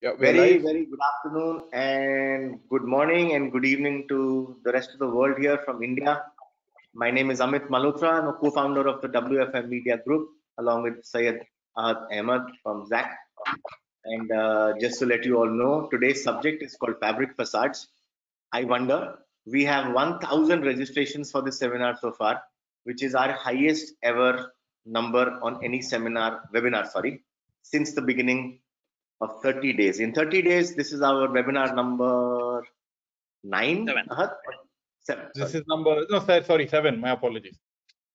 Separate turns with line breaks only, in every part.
Yeah, we're
Very,
live.
very good afternoon and good morning and good evening to the rest of the world here from India. My name is Amit Malhotra. I'm a co-founder of the WFM Media Group along with Syed Ahmed from ZAC. And just to let you all know, today's subject is called Fabric Facades. I wonder, we have 1,000 registrations for this seminar so far, which is our highest ever number on any webinar, since the beginning of 30 days. In 30 days, this is our webinar number 9.
Seven.
Seven.
This is number, no, sorry, 7. My apologies.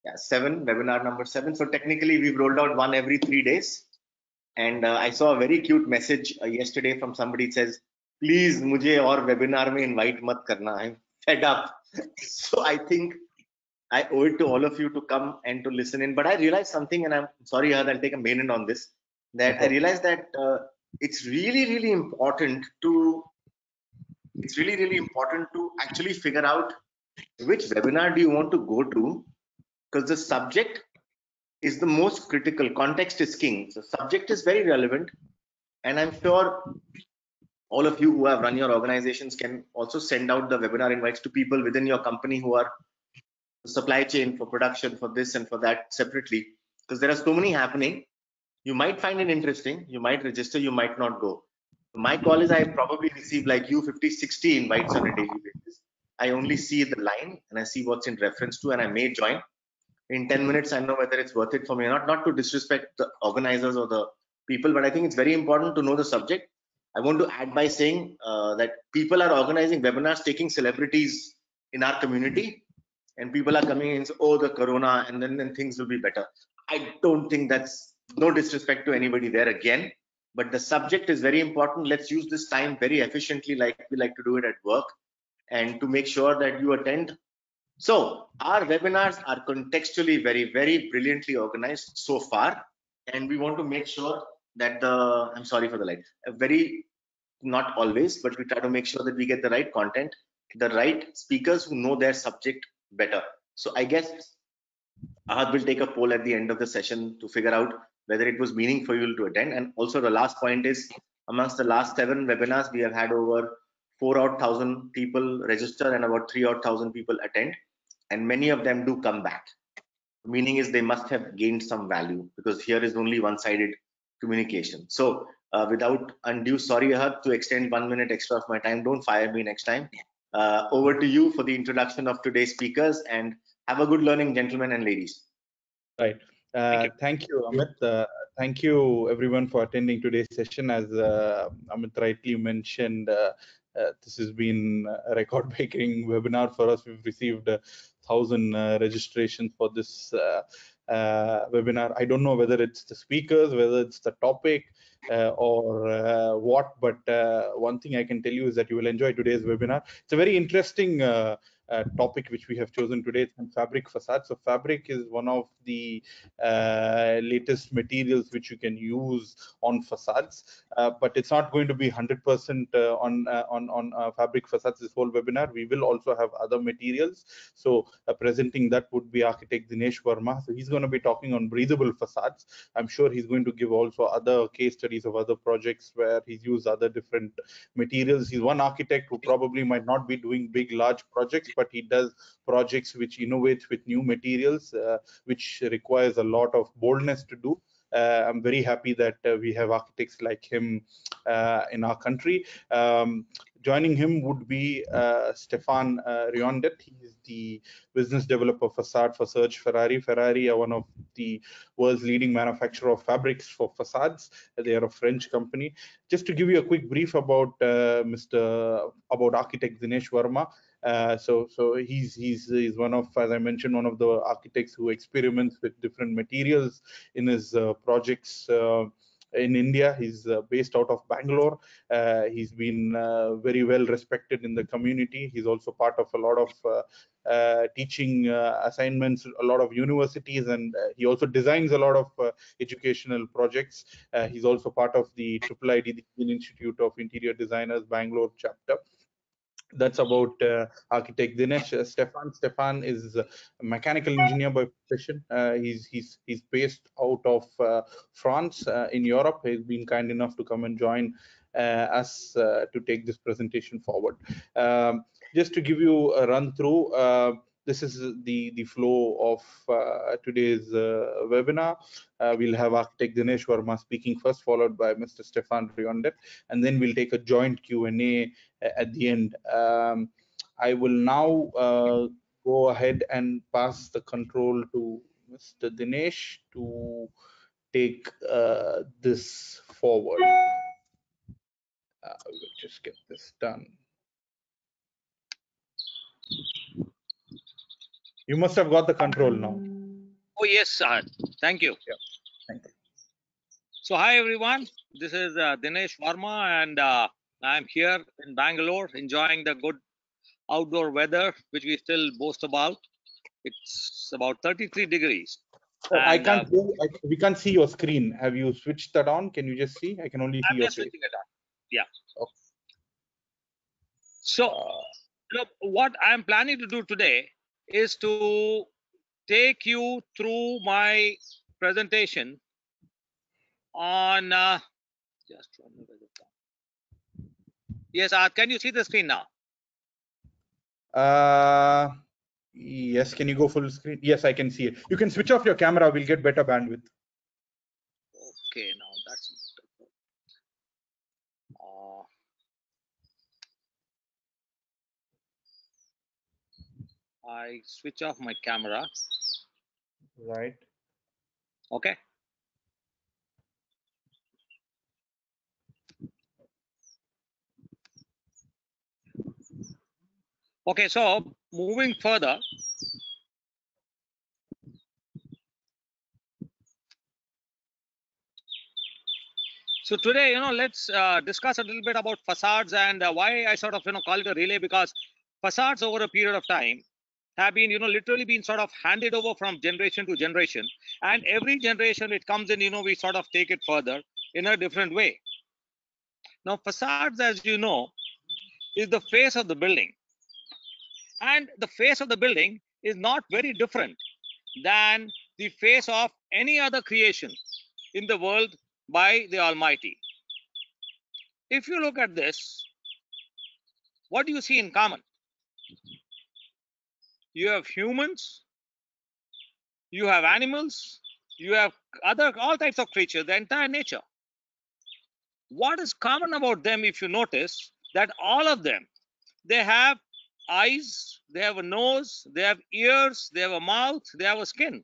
Yeah, 7, webinar number 7. So technically, we've rolled out one every 3 days. And I saw a very cute message yesterday from somebody. It says, please, mujhe aur webinar mein invite mat karna. I'm fed up. So I think I owe it to all of you to come and to listen in. But I realized something, and I'm sorry, I'll take a main end on this. That I realized that it's really important to actually figure out which webinar do you want to go to, because the subject is the most critical. Context is king. So subject is very relevant, and I'm sure all of you who have run your organizations can also send out the webinar invites to people within your company who are supply chain for production for this and for that separately, because there are so many happening. You might find it interesting, you might register, you might not go. My call is I probably receive like you 50, 60 invites on a daily basis. I only see the line and I see what's in reference to, and I may join. In 10 minutes, I know whether it's worth it for me or not. Not to disrespect the organizers or the people, but I think it's very important to know the subject. I want to add by saying that people are organizing webinars, taking celebrities in our community, and people are coming in and say, oh, the corona, and then things will be better. I don't think that's, no disrespect to anybody there again, but the subject is very important. Let's use this time very efficiently, like we like to do it at work, and to make sure that you attend. So our webinars are contextually very brilliantly organized so far, and we want to make sure that I'm sorry for the light, not always, but we try to make sure that we get the right content, the right speakers who know their subject better. So I guess Ahad will take a poll at the end of the session to figure out whether it was meaningful for you to attend. And also the last point is, amongst the last 7 webinars, we have had over 4,000 people register and about 3,000 people attend, and many of them do come back. Meaning is they must have gained some value, because here is only one-sided communication. So without undue sorry, Ahad, to extend 1 minute extra of my time, don't fire me next time. Over to you for the introduction of today's speakers, and have a good learning, gentlemen and ladies.
Right. Thank you, Amit. Thank you, everyone, for attending today's session. As Amit rightly mentioned, this has been a record-breaking webinar for us. We've received 1,000 registrations for this webinar. I don't know whether it's the speakers, whether it's the topic, or what, but one thing I can tell you is that you will enjoy today's webinar. It's a very interesting topic which we have chosen today, on fabric facade. So fabric is one of the latest materials which you can use on facades, but it's not going to be 100% on fabric facades this whole webinar. We will also have other materials. So presenting that would be architect Dinesh Verma. So he's going to be talking on breathable facades. I'm sure he's going to give also other case studies of other projects where he's used other different materials. He's one architect who probably might not be doing big, large projects, but he does projects which innovate with new materials, which requires a lot of boldness to do. I'm very happy that we have architects like him in our country. Joining him would be Stephane Riondet. He is the business developer facade for Serge Ferrari. Ferrari are one of the world's leading manufacturer of fabrics for facades. They are a French company. Just to give you a quick brief about about architect Dinesh Verma. So he's one of, as I mentioned, one of the architects who experiments with different materials in his projects. In India, he's based out of Bangalore. He's been very well respected in the community. He's also part of a lot of teaching assignments, a lot of universities, and he also designs a lot of educational projects. He's also part of the IIID, the Indian Institute of Interior Designers, Bangalore chapter. That's about architect Dinesh. Stephane is a mechanical engineer by profession. He's based out of France in Europe. He's been kind enough to come and join us to take this presentation forward. Just to give you a run through, this is the flow of today's webinar. We'll have architect Dinesh Verma speaking first, followed by Mr. Stephane Riondet, and then we'll take a joint Q&A at the end. I will now go ahead and pass the control to Mr. Dinesh to take this forward. We'll just get this done. You must have got the control now.
Oh, yes, thank you.
Yeah, thank you.
So, hi, everyone. This is Dinesh Verma, and I'm here in Bangalore enjoying the good outdoor weather, which we still boast about. It's about 33 degrees.
Oh, I can't. We can't see your screen. Have you switched that on? Can you just see? I can only see your face.
Switching it on. Yeah.
Okay.
So, look, what I'm planning to do today is to take you through my presentation on just yes, can you see the screen now?
Yes, can you go full screen? Yes, I can see it. You can switch off your camera. We'll get better bandwidth.
Okay, now that's I switch off my camera.
Right.
Okay. Okay, so moving further. So today, let's discuss a little bit about facades and why I sort of, call it a relay, because facades over a period of time have been, literally been sort of handed over from generation to generation. And every generation it comes in, we sort of take it further in a different way. Now, facades, as you know, is the face of the building. And the face of the building is not very different than the face of any other creation in the world by the Almighty. If you look at this, what do you see in common? You have humans, you have animals, you have all types of creatures, the entire nature. What is common about them, if you notice, that all of them, they have eyes, they have a nose, they have ears, they have a mouth, they have a skin.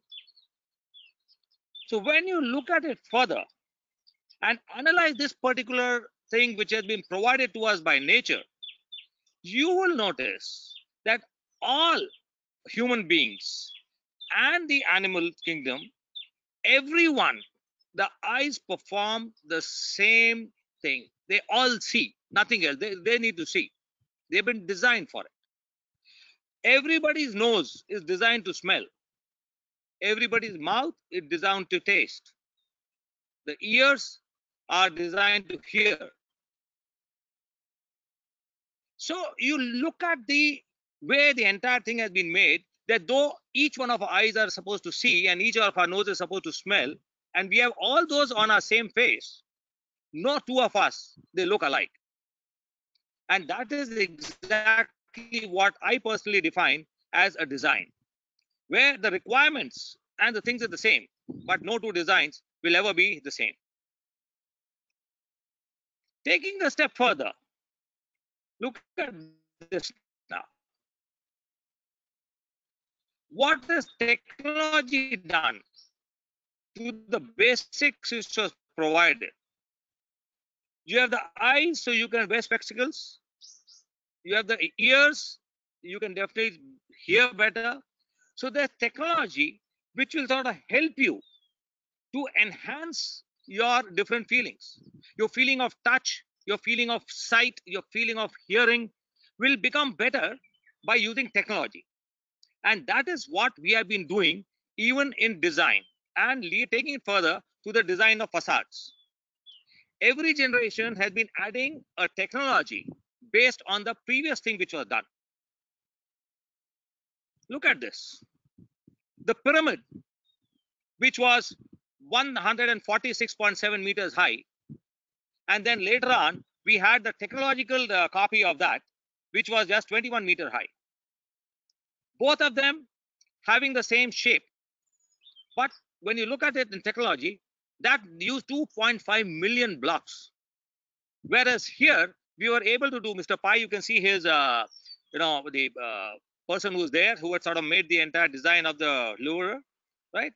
So when you look at it further and analyze this particular thing which has been provided to us by nature, you will notice that all human beings and the animal kingdom, everyone, the eyes perform the same thing. They all see, nothing else. They need to see. They've been designed for it. Everybody's nose is designed to smell. Everybody's mouth is designed to taste. The ears are designed to hear. So you look at the way the entire thing has been made, that though each one of our eyes are supposed to see and each of our noses is supposed to smell, and we have all those on our same face, no two of us, they look alike. And that is exactly what I personally define as a design, where the requirements and the things are the same, but no two designs will ever be the same. Taking a step further, look at this now. What has technology done to the basics which was provided? You have the eyes, so you can wear spectacles. You have the ears, you can definitely hear better. So there's technology which will sort of help you to enhance your different feelings. Your feeling of touch, your feeling of sight, your feeling of hearing will become better by using technology. And that is what we have been doing even in design, and taking it further to the design of facades. Every generation has been adding a technology based on the previous thing which was done. Look at this. The pyramid, which was 146.7 meters high, and then later on we had the technological copy of that, which was just 21 meter high. Both of them having the same shape. But when you look at it in technology, that used 2.5 million blocks. Whereas here, we were able to do, Mr. Pai, you can see his, the person who's there, who had sort of made the entire design of the lure, right?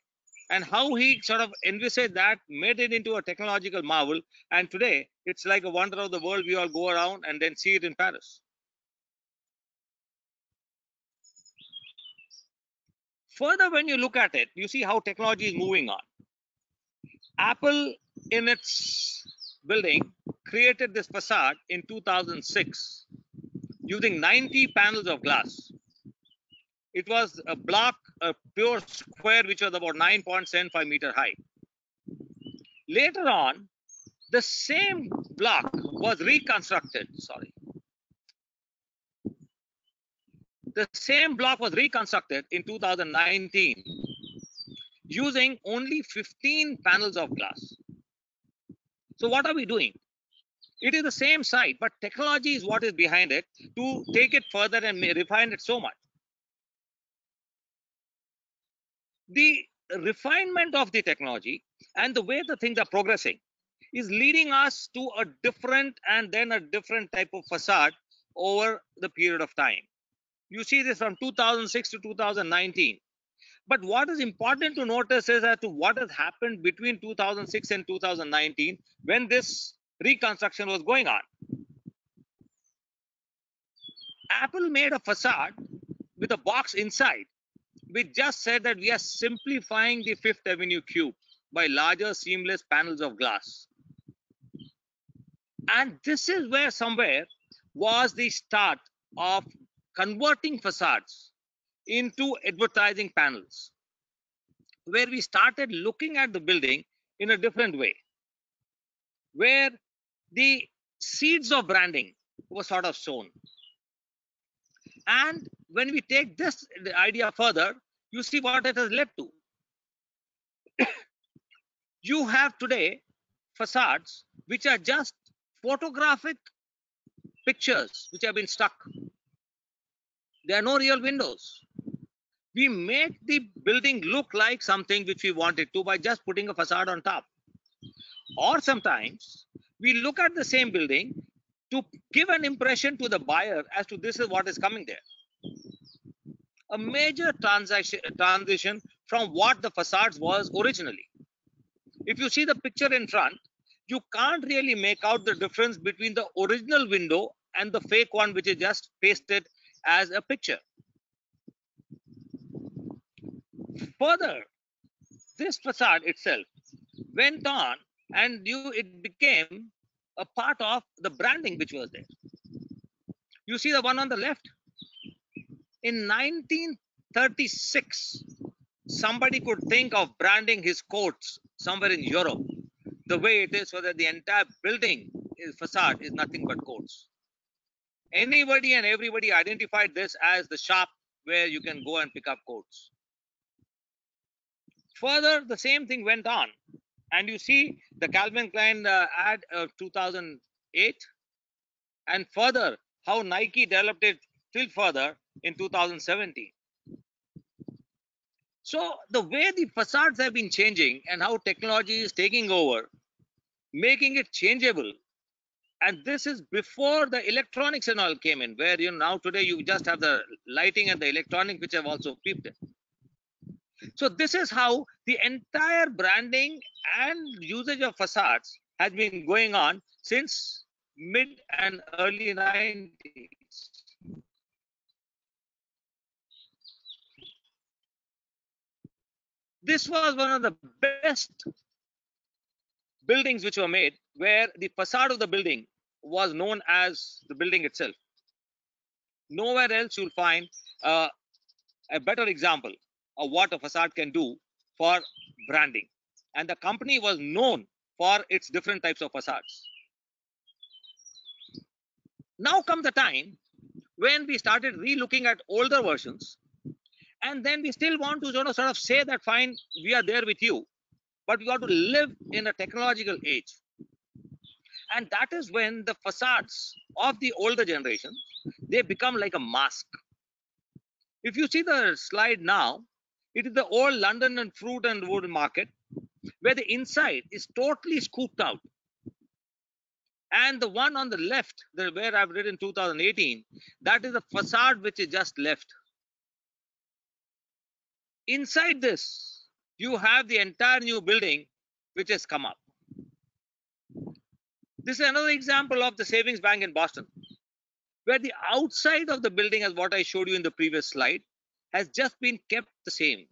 And how he sort of envisaged that, made it into a technological marvel. And today, it's like a wonder of the world. We all go around and then see it in Paris. Further, when you look at it, you see how technology is moving on. Apple, in its building, created this facade in 2006 using 90 panels of glass. It was a block, a pure square, which was about 9.75 meter high. Later on, the same block was reconstructed. The same block was reconstructed in 2019 using only 15 panels of glass. So what are we doing? It is the same site, but technology is what is behind it to take it further and refine it so much. The refinement of the technology and the way the things are progressing is leading us to a different and then a different type of facade over the period of time. You see this from 2006 to 2019. But what is important to notice is as to what has happened between 2006 and 2019 when this reconstruction was going on. Apple made a facade with a box inside. We just said that we are simplifying the Fifth Avenue cube by larger seamless panels of glass. And this is where somewhere was the start of converting facades into advertising panels, where we started looking at the building in a different way, where the seeds of branding were sort of sown. And when we take this idea further, you see what it has led to. You have today facades which are just photographic pictures which have been stuck. There are no real windows. We make the building look like something which we wanted to by just putting a facade on top. Or sometimes we look at the same building to give an impression to the buyer as to this is what is coming there. A major transition from what the facades was originally. If you see the picture in front, you can't really make out the difference between the original window and the fake one which is just pasted as a picture. Further, this facade itself went on and it became a part of the branding which was there. You see the one on the left? In 1936, somebody could think of branding his coats somewhere in Europe the way it is, so that the entire building facade is nothing but coats. Anybody and everybody identified this as the shop where you can go and pick up coats. Further, the same thing went on, and you see the Calvin Klein ad of 2008, and further how Nike developed it still further in 2017. So the way the facades have been changing and how technology is taking over, making it changeable. And this is before the electronics and all came in, where now today you just have the lighting and the electronic which have also peeped in. So this is how the entire branding and usage of facades has been going on since mid and early 90s. This was one of the best buildings which were made, where the facade of the building was known as the building itself. Nowhere else you'll find a better example of what a facade can do for branding. And the company was known for its different types of facades. Now comes the time when we started re-looking at older versions, and then we still want to sort of say that fine, we are there with you, but we got to live in a technological age. And that is when the facades of the older generation, they become like a mask. If you see the slide now, it is the old London and fruit and wood market where the inside is totally scooped out. And the one on the left, where I've written 2018, that is the facade which is just left. Inside this, you have the entire new building which has come up. This is another example of the savings bank in Boston, where the outside of the building, as what I showed you in the previous slide, has just been kept the same.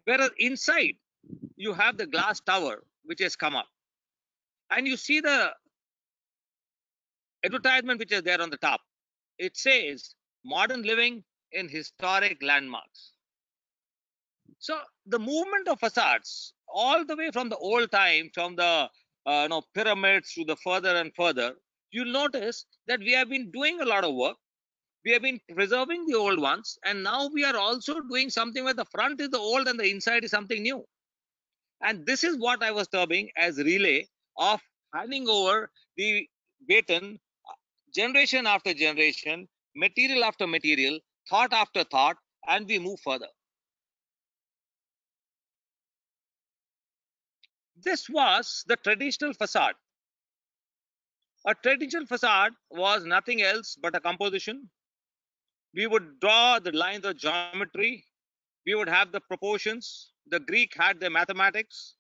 Whereas inside, you have the glass tower which has come up. And you see the advertisement which is there on the top. It says, modern living in historic landmarks. So the movement of facades, all the way from the old time, from the pyramids to the further and further, you'll notice that we have been doing a lot of work. We have been preserving the old ones, and now we are also doing something where the front is the old and the inside is something new. And this is what I was terming as relay of handing over the baton, generation after generation, material after material, thought after thought, and we move further. This was the traditional facade. A traditional facade was nothing else but a composition. We would draw the lines of geometry. We would have the proportions. The Greek had the mathematics.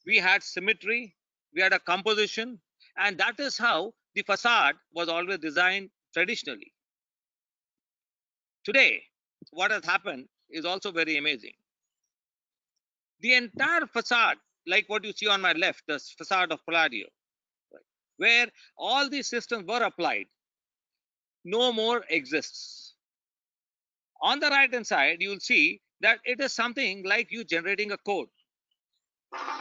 We had symmetry. We had a composition. And that is how the facade was always designed traditionally. Today, what has happened is also very amazing. The entire facade, like what you see on my left, the facade of Palladio, where all these systems were applied, no more exists. On the right hand side, you will see that it is something like you generating a code.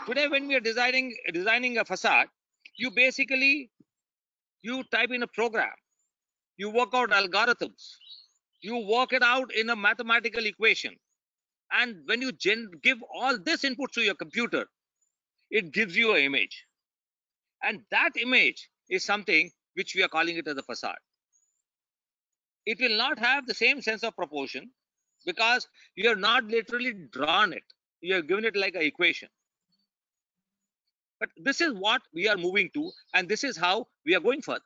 Today, when we are designing a facade, you basically, you type in a program, you work out algorithms, you work it out in a mathematical equation. And when you give all this input to your computer, it gives you an image. And that image is something which we are calling it as a facade. It will not have the same sense of proportion because you have not literally drawn it. You have given it like an equation. But this is what we are moving to, and this is how we are going further.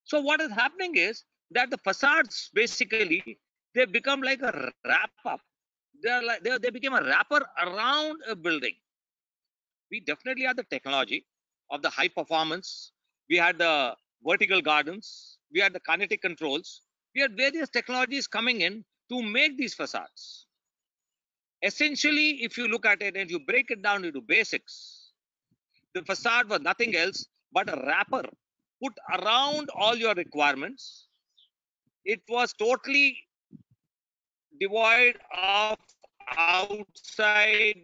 So what is happening is that the facades basically, they become like a wrap up. They became a wrapper around a building. We definitely had the technology of the high performance. We had the vertical gardens. We had the kinetic controls. We had various technologies coming in to make these facades. Essentially, if you look at it and you break it down into basics, the facade was nothing else but a wrapper put around all your requirements. It was totally devoid of outside,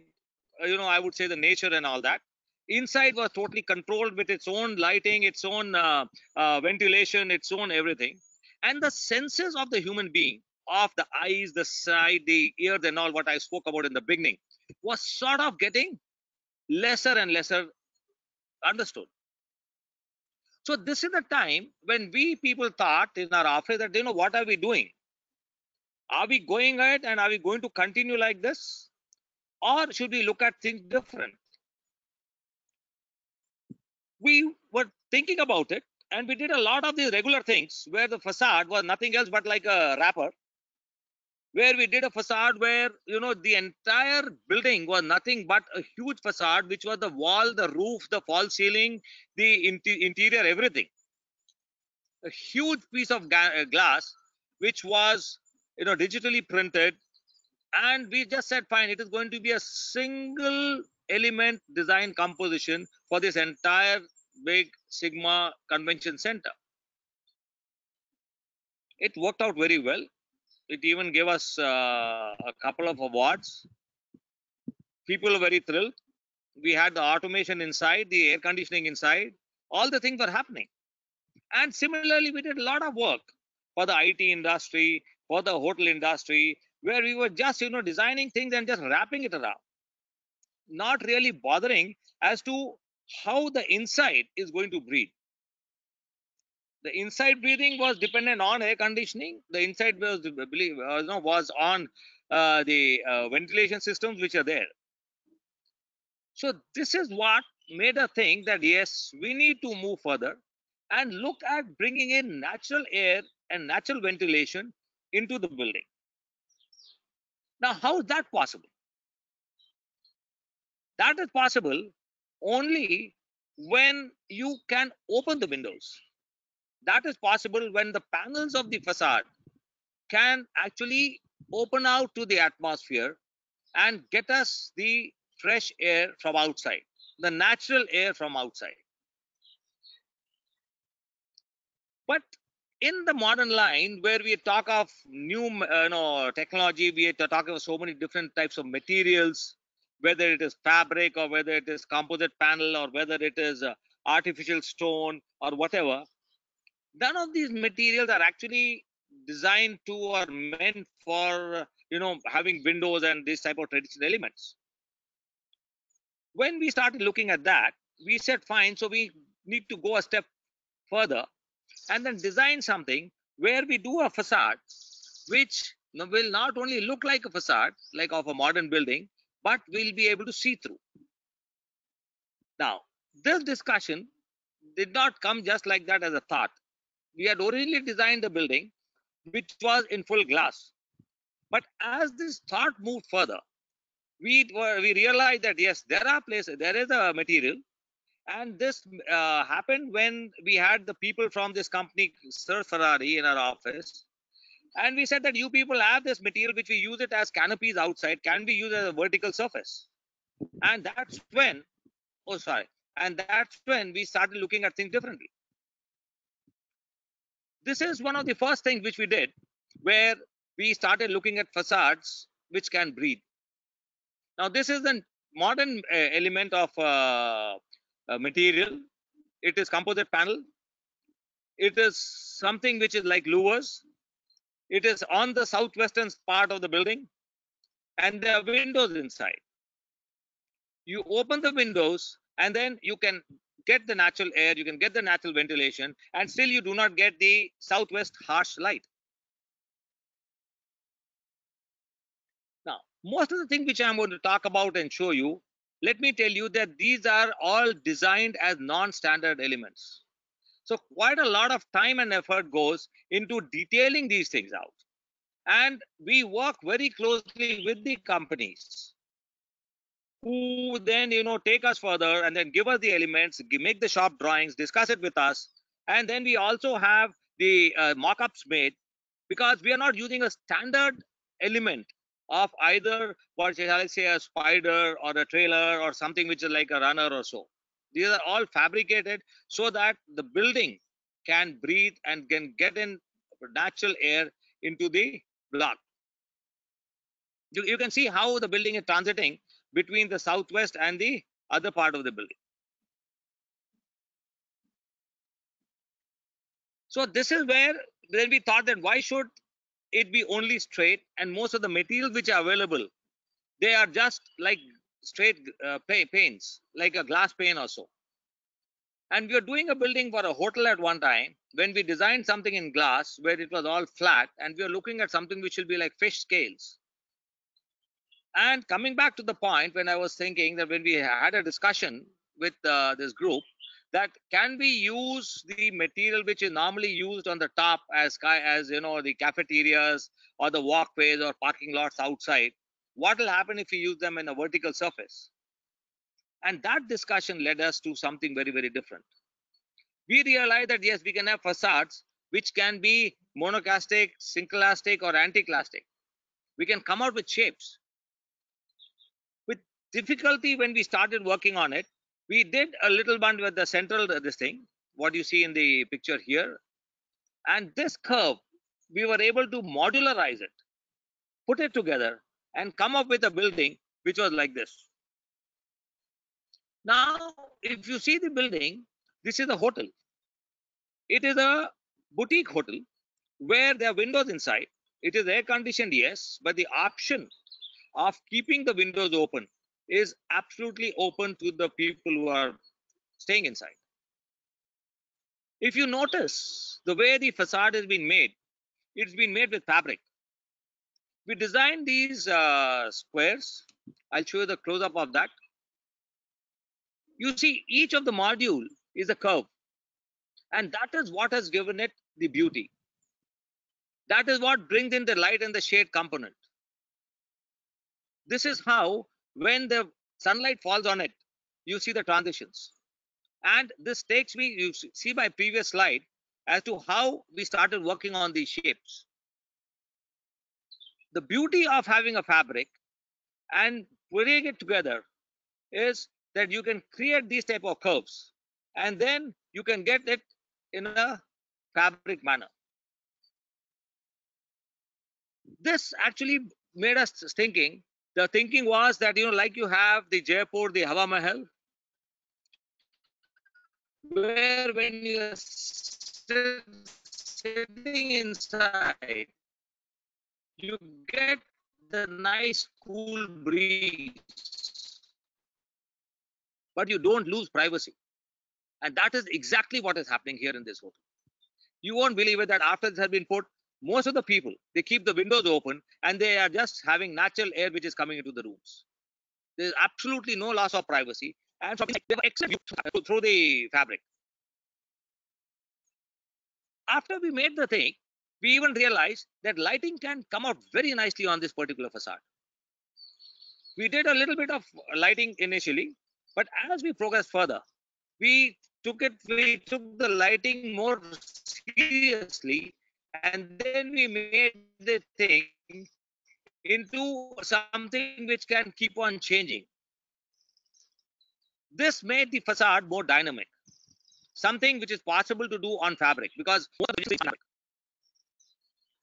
I would say the nature and all that. Inside was totally controlled with its own lighting, its own ventilation, its own everything. And the senses of the human being, of the eyes, the sight, the ears, and all what I spoke about in the beginning, was sort of getting lesser and lesser understood. So this is the time when we people thought in our office that, what are we doing? Are we going ahead and are we going to continue like this? Or should we look at things different? We were thinking about it, and we did a lot of these regular things where the facade was nothing else but like a wrapper, where we did a facade where, the entire building was nothing but a huge facade, which was the wall, the roof, the false ceiling, the interior, everything. A huge piece of glass, which was, digitally printed. And we just said, fine, it is going to be a single element design composition for this entire big Sigma convention center. It worked out very well. It even gave us a couple of awards. People were very thrilled. We had the automation inside, the air conditioning inside. All the things were happening. And similarly, we did a lot of work for the IT industry, for the hotel industry, where we were just, designing things and just wrapping it around. not really bothering as to how the inside is going to breathe. The inside breathing was dependent on air conditioning. The inside was on the ventilation systems which are there. So this is what made us think that yes, we need to move further and look at bringing in natural air and natural ventilation into the building. Now, how is that possible? That is possible only when you can open the windows. That is possible when the panels of the facade can actually open out to the atmosphere and get us the fresh air from outside, the natural air from outside. But in the modern line, where we talk of new technology, we talk of so many different types of materials, whether it is fabric or whether it is composite panel or whether it is artificial stone or whatever, none of these materials are actually designed to or meant for having windows and this type of traditional elements. When we started looking at that, we said fine, so we need to go a step further and then design something where we do a facade which will not only look like a facade like of a modern building, but we'll be able to see through. Now, this discussion did not come just like that as a thought. We had originally designed the building which was in full glass, but as this thought moved further, we realized that yes, there are places, there is a material, and this happened when we had the people from this company, Sir Ferrari, in our office, and we said that you people have this material which we use it as canopies outside, can be used as a vertical surface. And that's when we started looking at things differently. This is one of the first things which we did, where we started looking at facades which can breathe. Now, this is the modern element of material. It is composite panel. It is something which is like louvers. It is on the southwestern part of the building, and there are windows inside. You open the windows, and then you can get the natural air, you can get the natural ventilation, and still you do not get the southwest harsh light. Now, most of the things which I'm going to talk about and show you, let me tell you that these are all designed as non-standard elements. So quite a lot of time and effort goes into detailing these things out. And we work very closely with the companies who then, take us further and then give us the elements, make the shop drawings, discuss it with us. And then we also have the mock-ups made, because we are not using a standard element of either, what shall I say, a spider or a trailer or something which is like a runner or so. These are all fabricated so that the building can breathe and can get in natural air into the block. You can see how the building is transiting between the southwest and the other part of the building. So this is where then we thought that why should it be only straight, and most of the materials which are available, they are just like straight panes, like a glass pane or so. And we were doing a building for a hotel at one time when we designed something in glass where it was all flat, and we were looking at something which will be like fish scales. And coming back to the point when I was thinking that when we had a discussion with this group, that can we use the material which is normally used on the top as the cafeterias or the walkways or parking lots outside, what will happen if we use them in a vertical surface? And that discussion led us to something very, very different. We realized that yes, we can have facades which can be monoclastic, synclastic, or anticlastic. We can come out with shapes. With difficulty, when we started working on it, we did a little bit with the central, this thing, what you see in the picture here. And this curve, we were able to modularize it, put it together, and come up with a building which was like this. Now, if you see the building, this is a hotel. It is a boutique hotel where there are windows inside. It is air conditioned, yes, but the option of keeping the windows open is absolutely open to the people who are staying inside. If you notice the way the facade has been made, it's been made with fabric. We designed these squares. I'll show you the close-up of that. You see, each of the module is a curve, and that is what has given it the beauty. That is what brings in the light and the shade component. This is how, when the sunlight falls on it, you see the transitions. And this takes me, you see my previous slide, as to how we started working on these shapes. The beauty of having a fabric and putting it together is that you can create these type of curves, and then you can get it in a fabric manner. This actually made us thinking. The thinking was that, like you have the Jaipur, the Hava Mahal, where when you're sitting inside, you get the nice cool breeze, but you don't lose privacy. And that is exactly what is happening here in this hotel. You won't believe it that after this has been put, most of the people, they keep the windows open and they are just having natural air which is coming into the rooms. There is absolutely no loss of privacy, and from inside, they have excellent view through the fabric. After we made the thing, we even realized that lighting can come out very nicely on this particular facade. We did a little bit of lighting initially, but as we progressed further, we took the lighting more seriously, and then we made the thing into something which can keep on changing. This made the facade more dynamic, something which is possible to do on fabric, because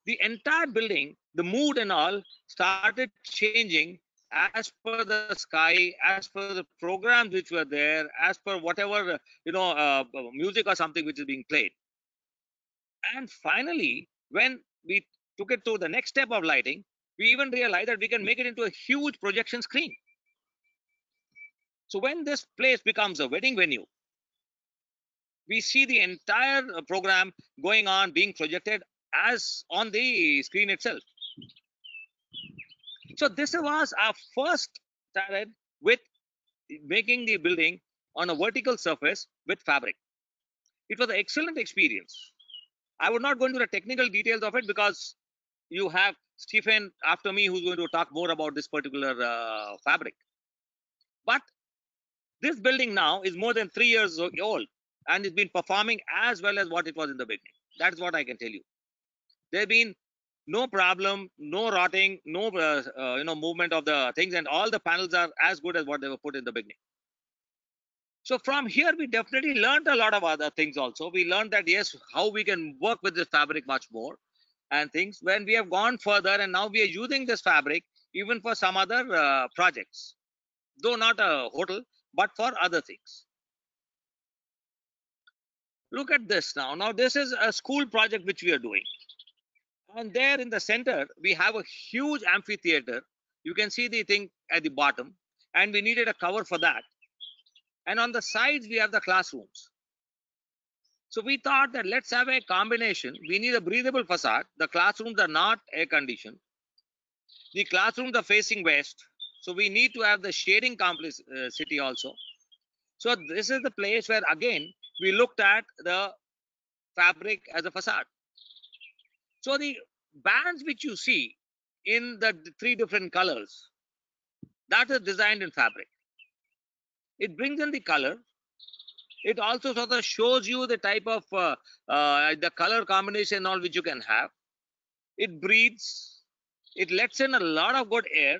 the entire building, the mood and all, started changing as per the sky, as per the programs which were there, as per whatever music or something which is being played. And finally, when we took it to the next step of lighting, we even realized that we can make it into a huge projection screen. So when this place becomes a wedding venue, we see the entire program going on, being projected as on the screen itself. So this was our first started with making the building on a vertical surface with fabric. It was an excellent experience. I would not go into the technical details of it, because you have Stephane after me who's going to talk more about this particular fabric. But this building now is more than 3 years old, and it's been performing as well as what it was in the beginning. That's what I can tell you. There have been no problem, no rotting, no movement of the things, and all the panels are as good as what they were put in the beginning. So from here, we definitely learned a lot of other things also. We learned that, yes, how we can work with this fabric much more and things. When we have gone further, and now we are using this fabric even for some other projects, though not a hotel, but for other things. Look at this now. Now this is a school project which we are doing. And there in the center, we have a huge amphitheater. You can see the thing at the bottom, and we needed a cover for that. And on the sides, we have the classrooms. So we thought that let's have a combination. We need a breathable facade. The classrooms are not air conditioned. The classrooms are facing west. So we need to have the shading complexity also. So this is the place where, again, we looked at the fabric as a facade. So the bands which you see in the 3 different colors, that is designed in fabric. It brings in the color. It also sort of shows you the type of the color combination and all which you can have. It breathes. It lets in a lot of good air.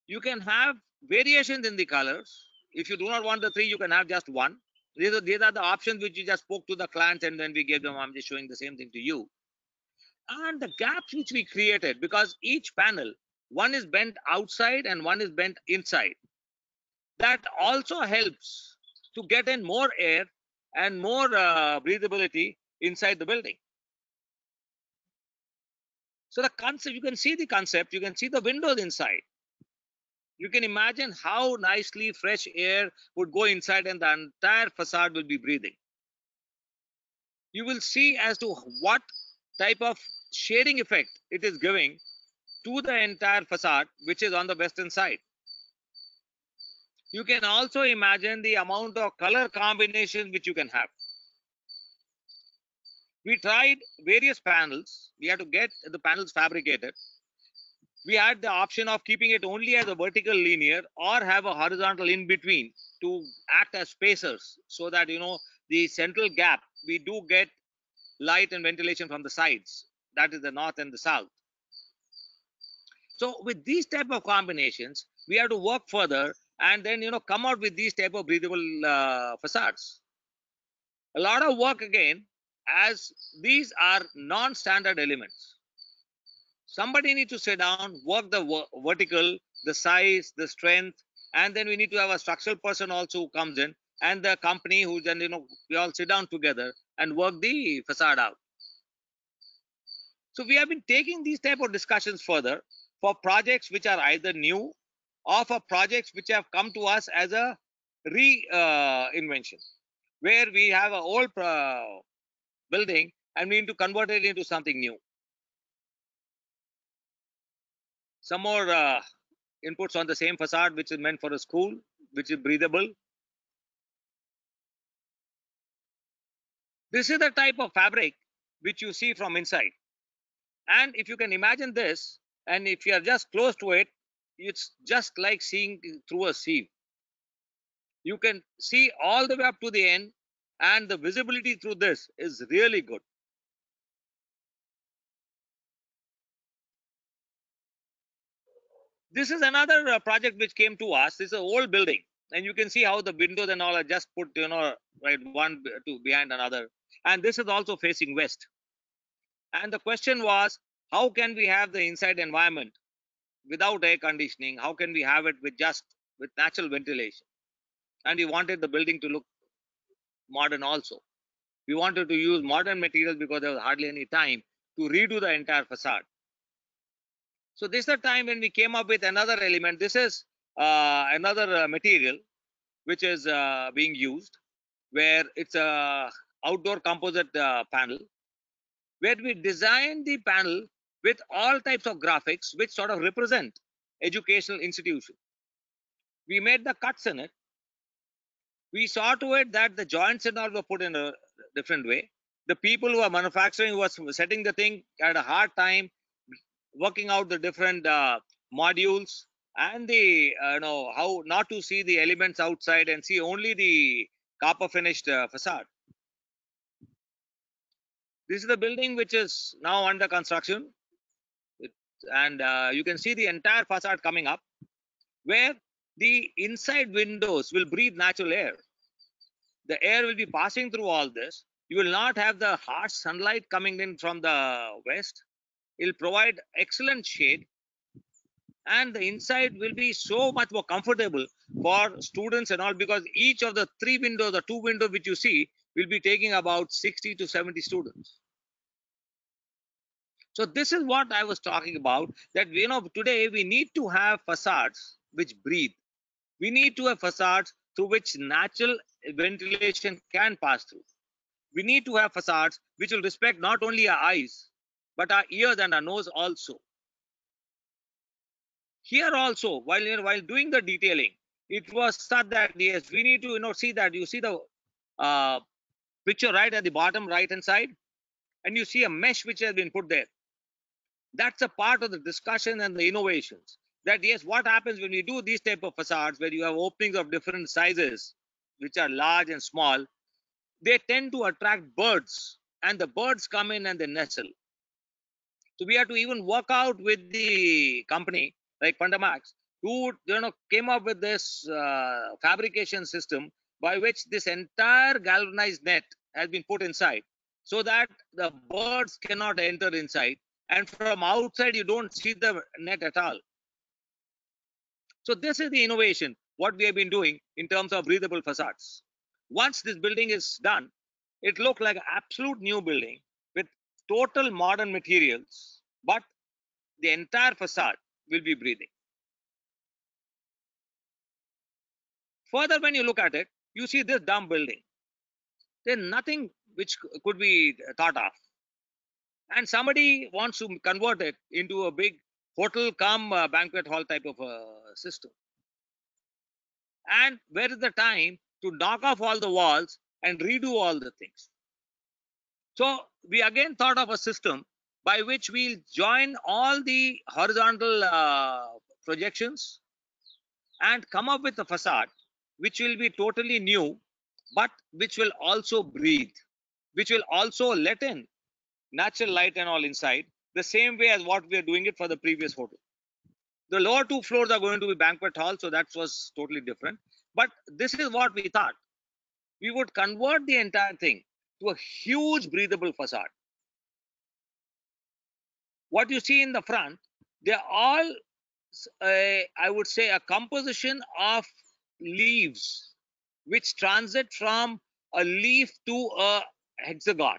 You can have variations in the colors. If you do not want the 3, you can have just 1. These are the options which you just spoke to the clients, and then we gave them. I'm just showing the same thing to you. And the gaps which we created, because each panel, one is bent outside and one is bent inside. That also helps to get in more air and more breathability inside the building. So the concept, you can see the concept, you can see the windows inside. You can imagine how nicely fresh air would go inside and the entire facade will be breathing. You will see as to what type of shading effect it is giving to the entire facade, which is on the western side. You can also imagine the amount of color combinations which you can have. We tried various panels. We had to get the panels fabricated. We had the option of keeping it only as a vertical linear or have a horizontal in between to act as spacers, so that, you know, the central gap, we do get light and ventilation from the sides. That is the north and the south. So with these type of combinations, we have to work further and then, you know, come out with these type of breathable facades. A lot of work again, as these are non-standard elements. Somebody needs to sit down, work the vertical, the size, the strength, and then we need to have a structural person also who comes in, and the company who then, you know, we all sit down together and work the facade out. So we have been taking these type of discussions further for projects which are either new or for projects which have come to us as a reinvention, where we have an old building and we need to convert it into something new. Some more inputs on the same facade, which is meant for a school, which is breathable. This is the type of fabric which you see from inside. And if you can imagine this, and if you are just close to it, it's just like seeing through a sieve. You can see all the way up to the end, and the visibility through this is really good. This is another project which came to us. This is an old building, and you can see how the windows and all are just put, you know, right, one to behind another. And this is also facing west. And the question was, how can we have the inside environment without air conditioning? How can we have it with just with natural ventilation? And we wanted the building to look modern also. We wanted to use modern materials because there was hardly any time to redo the entire facade. So this is the time when we came up with another element. This is another material which is being used, where it's a outdoor composite panel, where we designed the panel with all types of graphics which sort of represent educational institution. We made the cuts in it. We saw to it that the joints and all were put in a different way. The people who are manufacturing, who was setting the thing, had a hard time working out the different modules and the you know, how not to see the elements outside and see only the copper finished facade. This is the building which is now under construction, and you can see the entire facade coming up, where the inside windows will breathe natural air. The air will be passing through all this. You will not have the harsh sunlight coming in from the west. It will provide excellent shade, and the inside will be so much more comfortable for students and all, because each of the three windows, the two windows which you see, will be taking about 60 to 70 students. So this is what I was talking about, that, you know, today we need to have facades which breathe. We need to have facades through which natural ventilation can pass through. We need to have facades which will respect not only our eyes, but our ears and our nose also. Here also, while doing the detailing, it was such that, yes, we need to, you know, see that, you see the picture right at the bottom right hand side, and you see a mesh which has been put there. That's a part of the discussion and the innovations, that yes, what happens when we do these type of facades, where you have openings of different sizes, which are large and small, they tend to attract birds, and the birds come in and they nestle. So we have to even work out with the company like Pandamax, who, you know, came up with this fabrication system by which this entire galvanized net has been put inside, so that the birds cannot enter inside, and from outside you don't see the net at all. So this is the innovation what we have been doing in terms of breathable facades. Once this building is done, it looked like an absolute new building with total modern materials, but the entire facade will be breathing. Further, when you look at it, you see this dumb building. There's nothing which could be thought of. And somebody wants to convert it into a big hotel cum banquet hall type of a system. And where is the time to knock off all the walls and redo all the things? So we again thought of a system by which we'll join all the horizontal projections and come up with a facade which will be totally new, but which will also breathe, which will also let in natural light and all inside, the same way as what we are doing it for the previous hotel. The lower 2 floors are going to be banquet hall, so that was totally different. But this is what we thought. We would convert the entire thing to a huge breathable facade. What you see in the front, they're all, I would say, a composition of leaves, which transit from a leaf to a hexagon.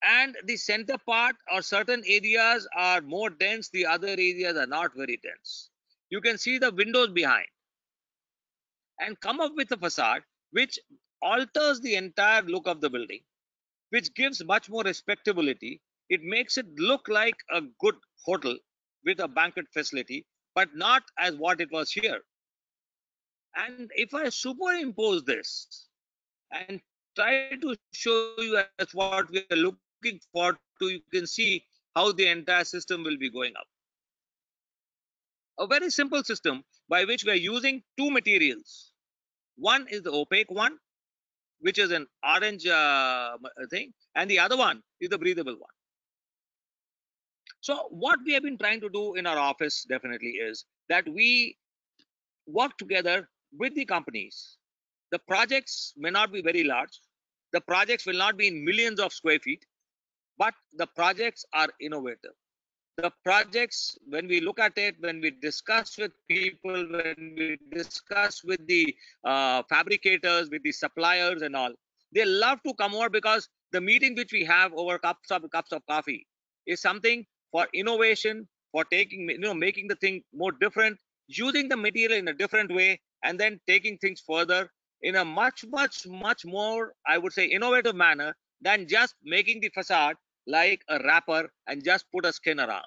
And the center part or certain areas are more dense, the other areas are not very dense. You can see the windows behind and come up with a facade which alters the entire look of the building, which gives much more respectability. It makes it look like a good hotel with a banquet facility, but not as what it was here. And if I superimpose this and try to show you as what we are looking forward to, you can see how the entire system will be going up. A very simple system by which we are using two materials. One is the opaque one, which is an orange thing, and the other one is the breathable one. So what we have been trying to do in our office definitely is that we work together with the companies. The projects may not be very large. The projects will not be in millions of square feet, but the projects are innovative. The projects, when we look at it, when we discuss with people, when we discuss with the fabricators, with the suppliers and all, they love to come over because the meeting which we have over cups of coffee is something for innovation, for taking, making the thing more different, using the material in a different way, and then taking things further in a much more, I would say, innovative manner than just making the facade like a wrapper and just put a skin around.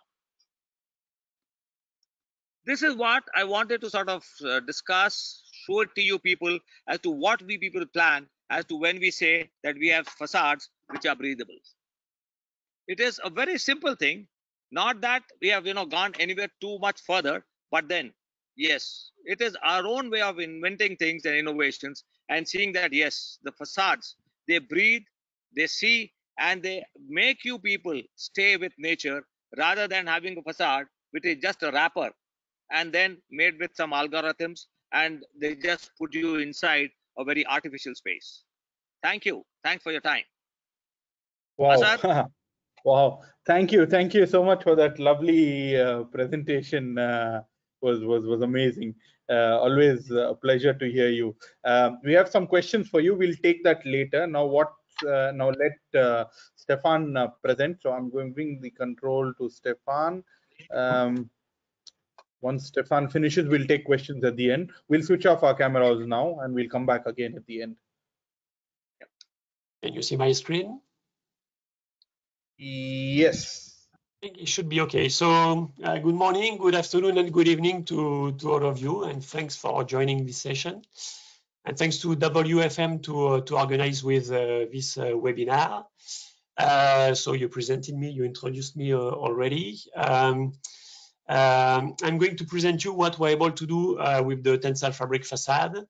This is what I wanted to sort of discuss, show it to you people as to what we people plan as to when we say that we have facades which are breathable. It is a very simple thing, not that we have gone anywhere too much further, but then yes, it is our own way of inventing things and innovations and seeing that yes, the facades, they breathe, they see, and they make you people stay with nature rather than having a facade which is just a wrapper and then made with some algorithms and they just put you inside a very artificial space. Thank you. Thanks for your time.
Wow. Wow. Thank you so much for that lovely presentation. Was amazing. Always a pleasure to hear you. We have some questions for you. We'll take that later. Now now let Stephane present. So I'm going to bring the control to Stephane. Once Stephane finishes, we'll take questions at the end. We'll switch off our cameras now and we'll come back again at the end.
Can you see my screen?
Yes.
I think it should be okay. So good morning, good afternoon, and good evening to all of you, and thanks for joining this session. And thanks to WFM to organize with this webinar. So you presented me, you introduced me already. I'm going to present you what we're able to do with the Tensile Fabric Facade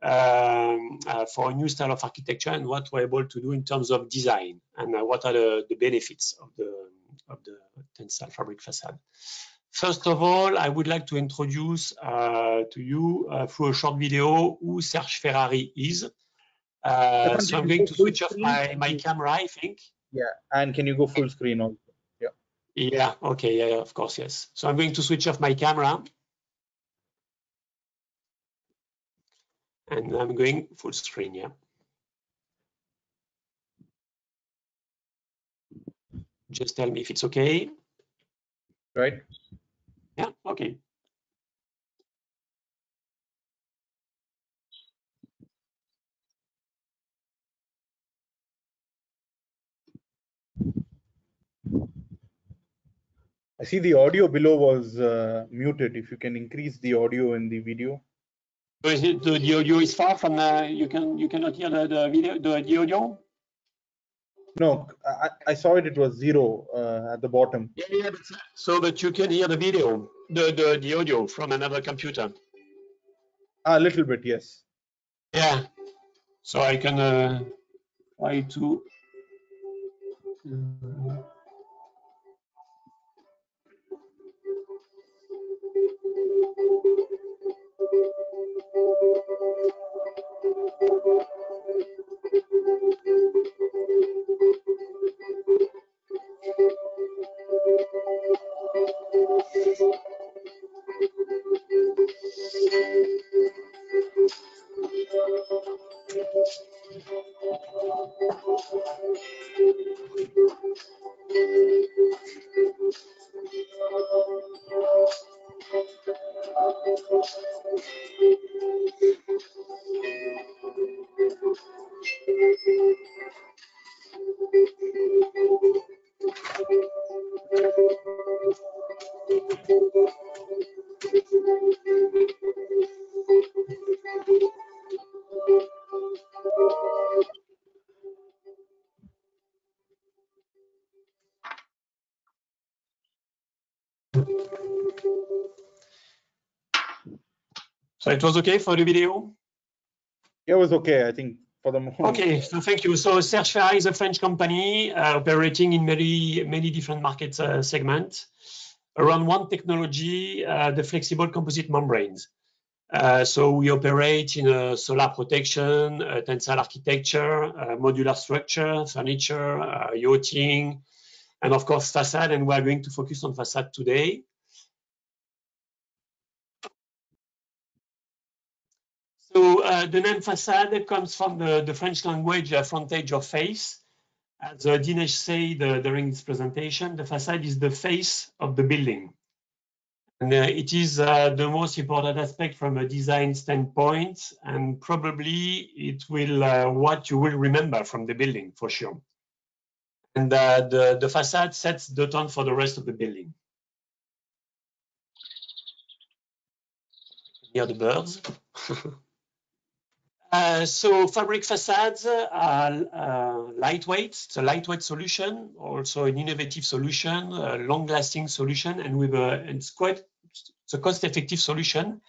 for a new style of architecture, and what we're able to do in terms of design, and what are the benefits of the Tensile Fabric Facade. First of all, I would like to introduce to you through a short video who Serge Ferrari is. So I'm going to switch off my camera, I think.
Yeah, and can you go full screen also? Yeah.
Yeah, okay, yeah, of course, yes. So I'm going to switch off my camera. And I'm going full screen, yeah. Just tell me if it's okay.
Right.
Yeah, okay.
I see the audio below was muted. If you can increase the audio in the video.
So is it the audio is far from you cannot hear the video the audio?
No, I saw it. It was 0 at the bottom.
Yeah, but you can hear the video, the audio from another computer.
A little bit, yes.
Yeah. So I can try to. So it was okay for the video?
Yeah, it was okay, I think, for the moment.
Okay, so thank you. So Serge Ferrari is a French company operating in many different market segments around one technology, the flexible composite membranes. So we operate in a solar protection, tensile architecture, modular structure, furniture, yachting, and of course facade. And we are going to focus on facade today. So the name facade comes from the French language frontage or face. As Dinesh said during his presentation, the facade is the face of the building. And it is the most important aspect from a design standpoint, and probably it will what you will remember from the building for sure. And the facade sets the tone for the rest of the building. Hear the birds. So fabric facades are lightweight. It's a lightweight solution, also an innovative solution, a long-lasting solution, and with it's a cost-effective solution.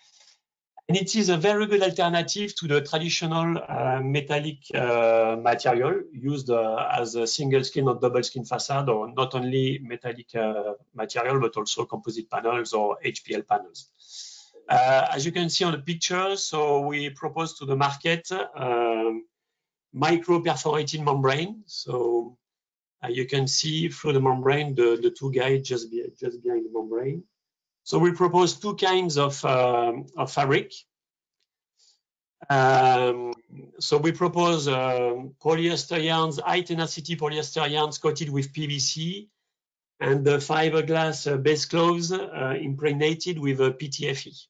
And it is a very good alternative to the traditional metallic material used as a single skin or double skin facade, or not only metallic material, but also composite panels or HPL panels. As you can see on the picture, so we propose to the market micro perforated membrane. So you can see through the membrane the two guides just behind the membrane. So we propose two kinds of fabric. So we propose polyester yarns, high tenacity polyester yarns coated with PVC, and the fiberglass base clothes impregnated with PTFE.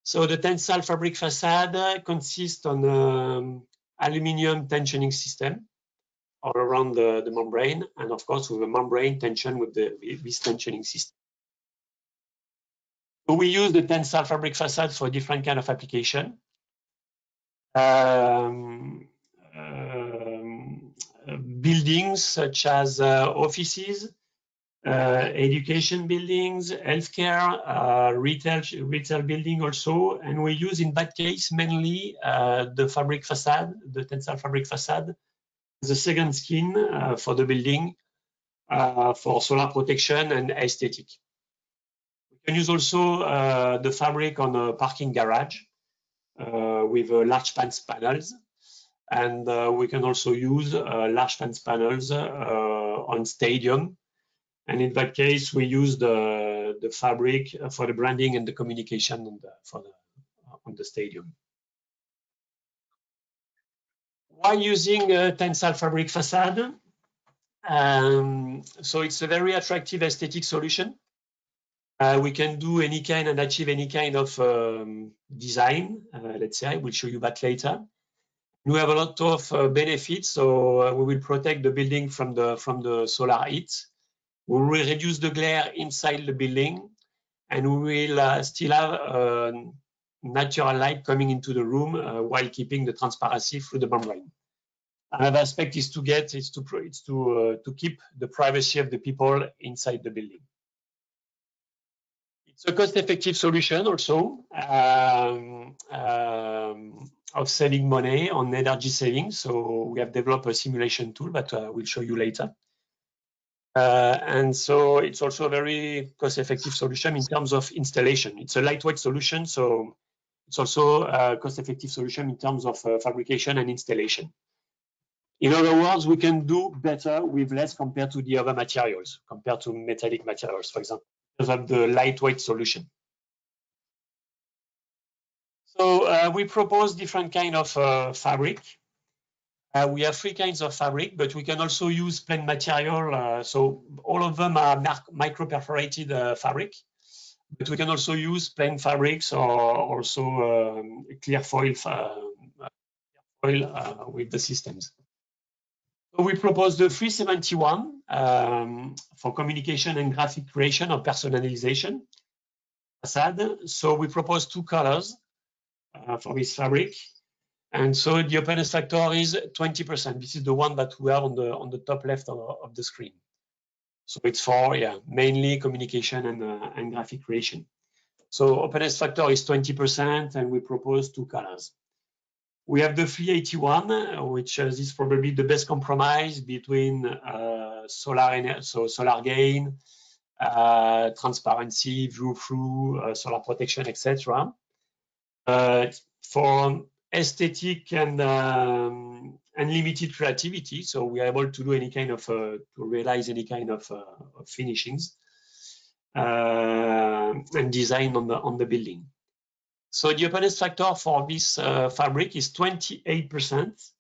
So the tensile fabric facade consists on aluminium tensioning system all around the membrane, and of course with a membrane tension with this tensioning system. So we use the tensile fabric facade for different kind of application. Buildings such as offices, education buildings, healthcare, retail building also, and we use in that case mainly the fabric facade, the tensile fabric facade, the second skin for the building for solar protection and aesthetic. We can use also the fabric on a parking garage with large fence panels, and we can also use large fence panels on stadium. And in that case, we use the fabric for the branding and the communication on the stadium. Why using tensile fabric facade? So it's a very attractive aesthetic solution. We can do any kind and achieve any kind of design. Let's say I will show you that later. We have a lot of benefits. So we will protect the building from the solar heat. We will reduce the glare inside the building, and we will still have natural light coming into the room while keeping the transparency through the membrane. Another aspect is to keep the privacy of the people inside the building. It's a cost-effective solution also of saving money on energy savings. So we have developed a simulation tool that we'll show you later. And so it's also a very cost-effective solution in terms of installation. It's a lightweight solution, so it's also a cost-effective solution in terms of fabrication and installation. In other words, we can do better with less compared to the other materials, compared to metallic materials, for example, because of the lightweight solution. So we propose different kind of fabric. We have 3 kinds of fabric, but we can also use plain material. So all of them are micro-perforated fabric, but we can also use plain fabrics or also clear foil with the systems. So we propose the 371 for communication and graphic creation or personalization facade. So we propose 2 colors for this fabric. And so the openness factor is 20%. This is the one that we have on the top left of the screen. So it's for mainly communication and graphic creation. So openness factor is 20%, and we propose 2 colors. We have the 381, which is probably the best compromise between solar gain, transparency, view-through, solar protection, etc. For aesthetic and limited creativity, so we are able to do any kind of to realize any kind of finishings and design on the building. So the openness factor for this fabric is 28%.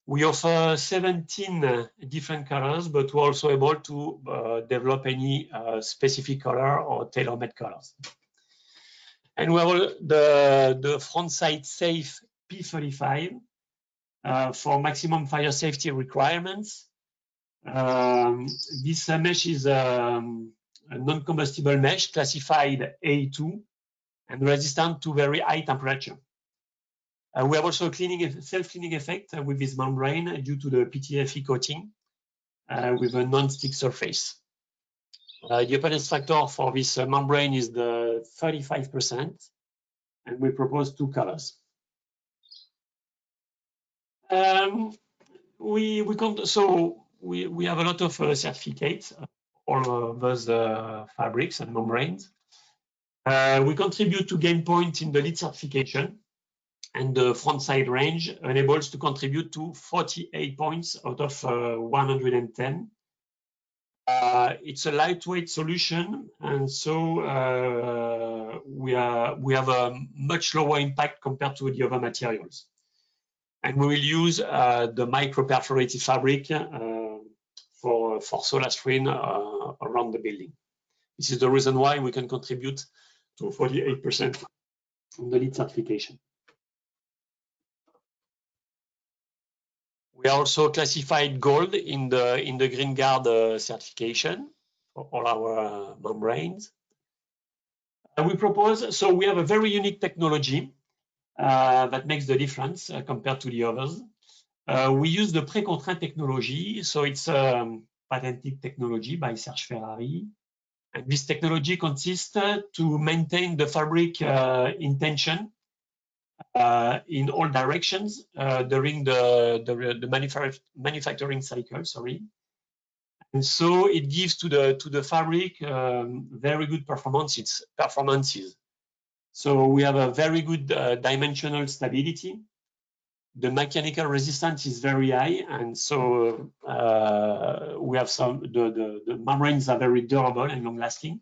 We offer 17 different colors, but we're also able to develop any specific color or tailor-made colors. And we have the front side safe P35 for maximum fire safety requirements. This mesh is a non-combustible mesh classified A2 and resistant to very high temperature. We have also a self-cleaning effect with this membrane due to the PTFE coating with a non-stick surface. The openness factor for this membrane is the 35%, and we propose 2 colors. We have a lot of certificates, all of those fabrics and membranes. We contribute to gain point in the LEED certification, and the front side range enables to contribute to 48 points out of 110. It's a lightweight solution, and so we have a much lower impact compared to the other materials. And we will use the micro-perforated fabric for solar screen around the building. This is the reason why we can contribute to 48% on the LEED certification. We are also classified gold in the Green Guard certification for all our membranes. We propose, so we have a very unique technology that makes the difference compared to the others. We use the pre-contraint technology, so it's a patented technology by Serge Ferrari. And this technology consists to maintain the fabric in tension in all directions during the manufacturing cycle. Sorry, and so it gives to the fabric very good performances. So we have a very good dimensional stability. The mechanical resistance is very high, and so we have the membranes are very durable and long-lasting.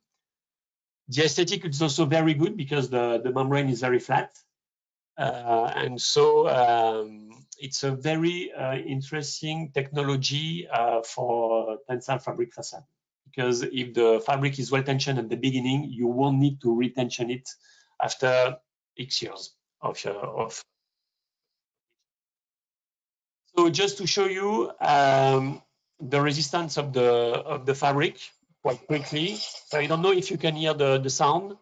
The aesthetic is also very good because the membrane is very flat. And so it's a very interesting technology for tensile fabric facade, because if the fabric is well tensioned at the beginning, you won't need to retension it after X years of. So just to show you, the resistance of the fabric quite quickly. So I don't know if you can hear the sound.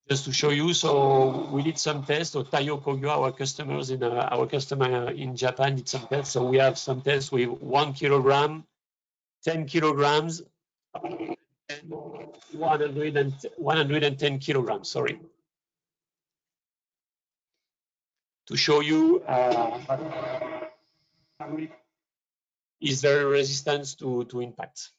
Just to show you, so we did some tests. So Taiyo Kogyo, our customer in Japan, did some tests. So we have some tests with 1 kilogram, 10 kilograms, and 110 kilograms. Sorry, to show you is very resistant to impact.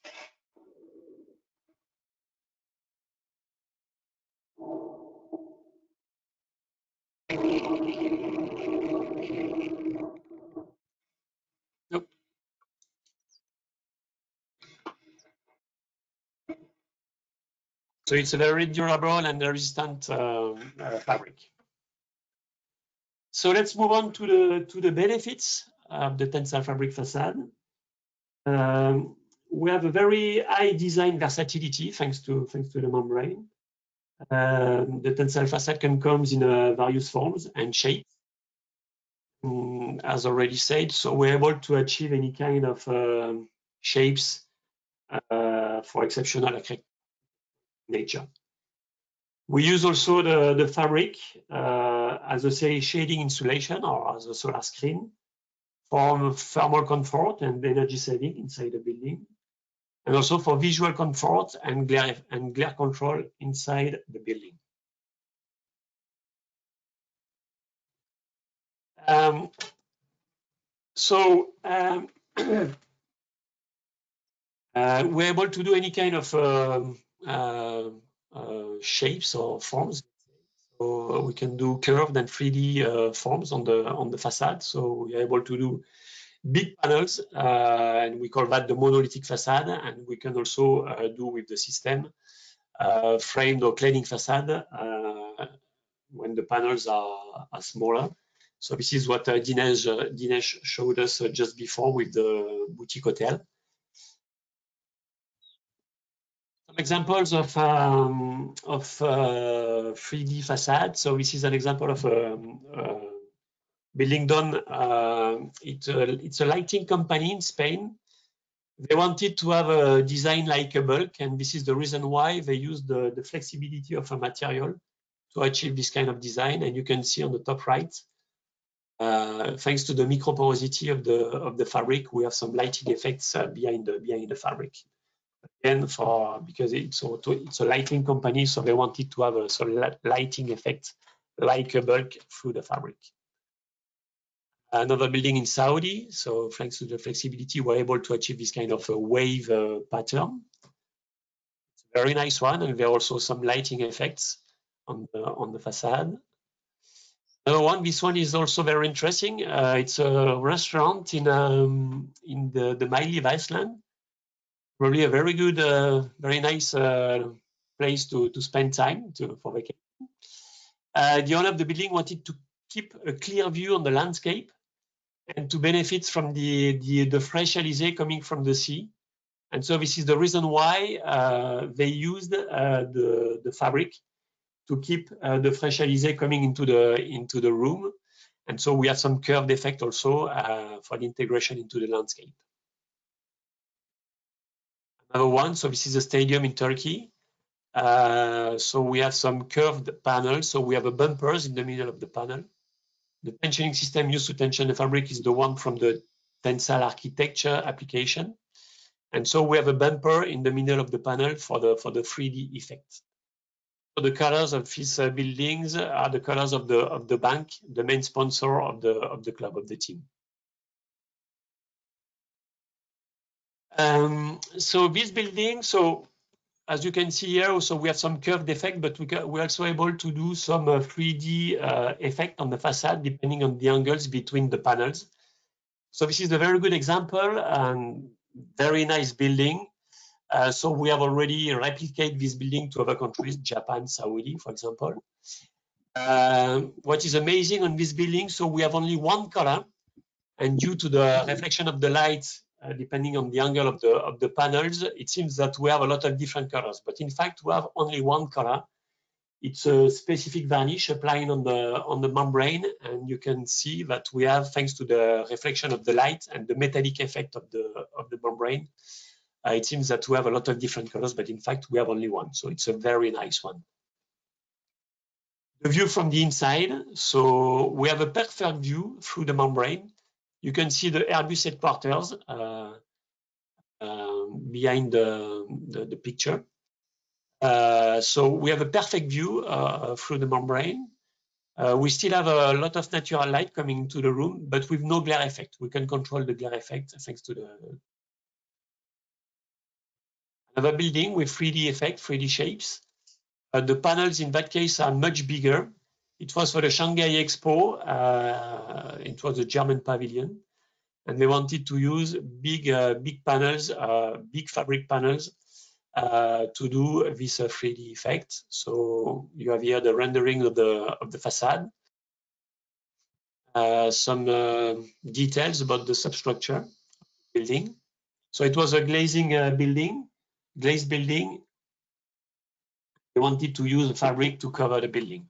Nope. So it's a very durable and resistant fabric. So let's move on to the benefits of the tensile fabric facade. We have a very high design versatility thanks to the membrane. The tensile facade can come in various forms and shapes. As already said, so we're able to achieve any kind of shapes for exceptional nature. We use also the fabric as a shading insulation or as a solar screen for thermal comfort and energy saving inside the building, and also for visual comfort and glare control inside the building. We're able to do any kind of shapes or forms. So we can do curved and 3D forms on the facade. So we're able to do big panels, and we call that the monolithic facade. And we can also do with the system framed or cladding facade when the panels are smaller. So this is what Dinesh showed us just before with the boutique hotel. Some examples of 3D facade. So this is an example of a building done. It's a lighting company in Spain. They wanted to have a design like a bulk, and this is the reason why they use the flexibility of a material to achieve this kind of design. And you can see on the top right, thanks to the micro porosity of the fabric, we have some lighting effects behind the fabric. Again, because it's a lighting company, so they wanted to have a sort of lighting effect like a bulk through the fabric. Another building in Saudi, so thanks to the flexibility, we're able to achieve this kind of a wave pattern. It's a very nice one, and there are also some lighting effects on the facade. Another one, this one is also very interesting. It's a restaurant in the Maldives Iceland. Probably a very good, very nice place to spend time for vacation. The owner of the building wanted to keep a clear view on the landscape and to benefit from the fresh alizé coming from the sea. And so this is the reason why they used the fabric to keep the fresh alizé coming into the room. And so we have some curved effect also for the integration into the landscape. Another one, so this is a stadium in Turkey. So we have some curved panels. So we have a bumpers in the middle of the panel. The tensioning system used to tension the fabric is the one from the tensile architecture application. And so we have a bumper in the middle of the panel for the 3D effect. So the colors of these buildings are the colors of the bank, the main sponsor of the club, of the team. So this building, so as you can see here, also we have some curved effect, but we're also able to do some 3D effect on the facade depending on the angles between the panels. So this is a very good example and very nice building. So we have already replicated this building to other countries, Japan, Saudi, for example. What is amazing on this building, so we have only one color, and due to the reflection of the light, depending on the angle of the panels, it seems that we have a lot of different colors. But in fact, we have only one color. it's a specific varnish applying on the membrane, and you can see that we have, thanks to the reflection of the light and the metallic effect of the membrane, it seems that we have a lot of different colors, but in fact we have only one, so it's a very nice one. The view from the inside, so we have a perfect view through the membrane. You can see the Airbus headquarters behind the picture. So we have a perfect view through the membrane. We still have a lot of natural light coming into the room, but with no glare effect. We can control the glare effect thanks to another building with 3D effect, 3D shapes. The panels in that case are much bigger. It was for the Shanghai Expo. It was a German pavilion, and they wanted to use big panels, big fabric panels, to do this 3D effect. So you have here the rendering of the facade, some details about the substructure building. So it was a glazed building. They wanted to use a fabric to cover the building.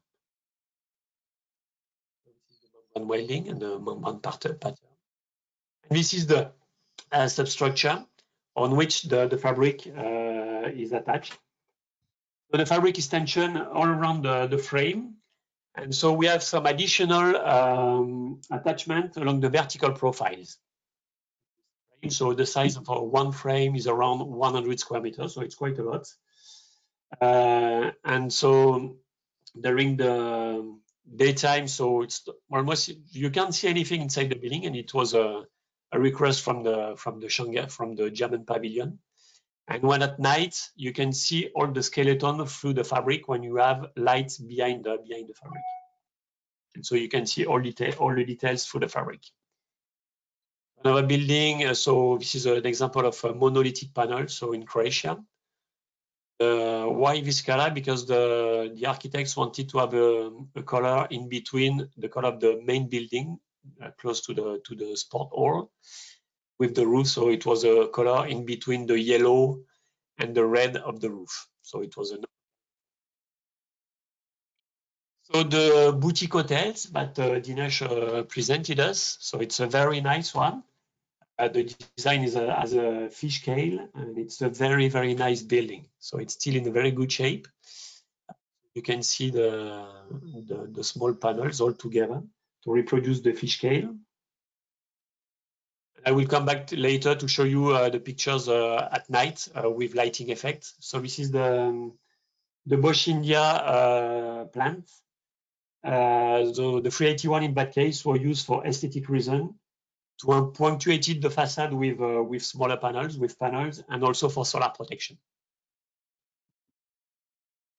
Membrane welding and the membrane pattern. And this is the substructure on which the fabric is attached. So the fabric is tensioned all around the frame. And so we have some additional attachment along the vertical profiles. So the size of one frame is around 100 square meters, so it's quite a lot. And so during the daytime, so it's almost, you can't see anything inside the building, and it was a request from the Shanghai, from the German pavilion. And when at night, you can see all the skeleton through the fabric when you have lights behind the fabric. And so you can see all the details through the fabric. Another building, so this is an example of a monolithic panel, so in Croatia. Why this color? Because the architects wanted to have a color in between the color of the main building, close to the sport hall, with the roof. So it was a color in between the yellow and the red of the roof. So it was a. So the boutique hotels that Dinesh presented us. So it's a very nice one. The design is as a fish scale, and it's a very, very nice building. So it's still in a very good shape. You can see the small panels all together to reproduce the fish scale. I will come back later to show you the pictures at night with lighting effect. So this is the Bosch India plant. So the 381 in that case were used for aesthetic reason, to punctuate the facade with smaller panels, and also for solar protection.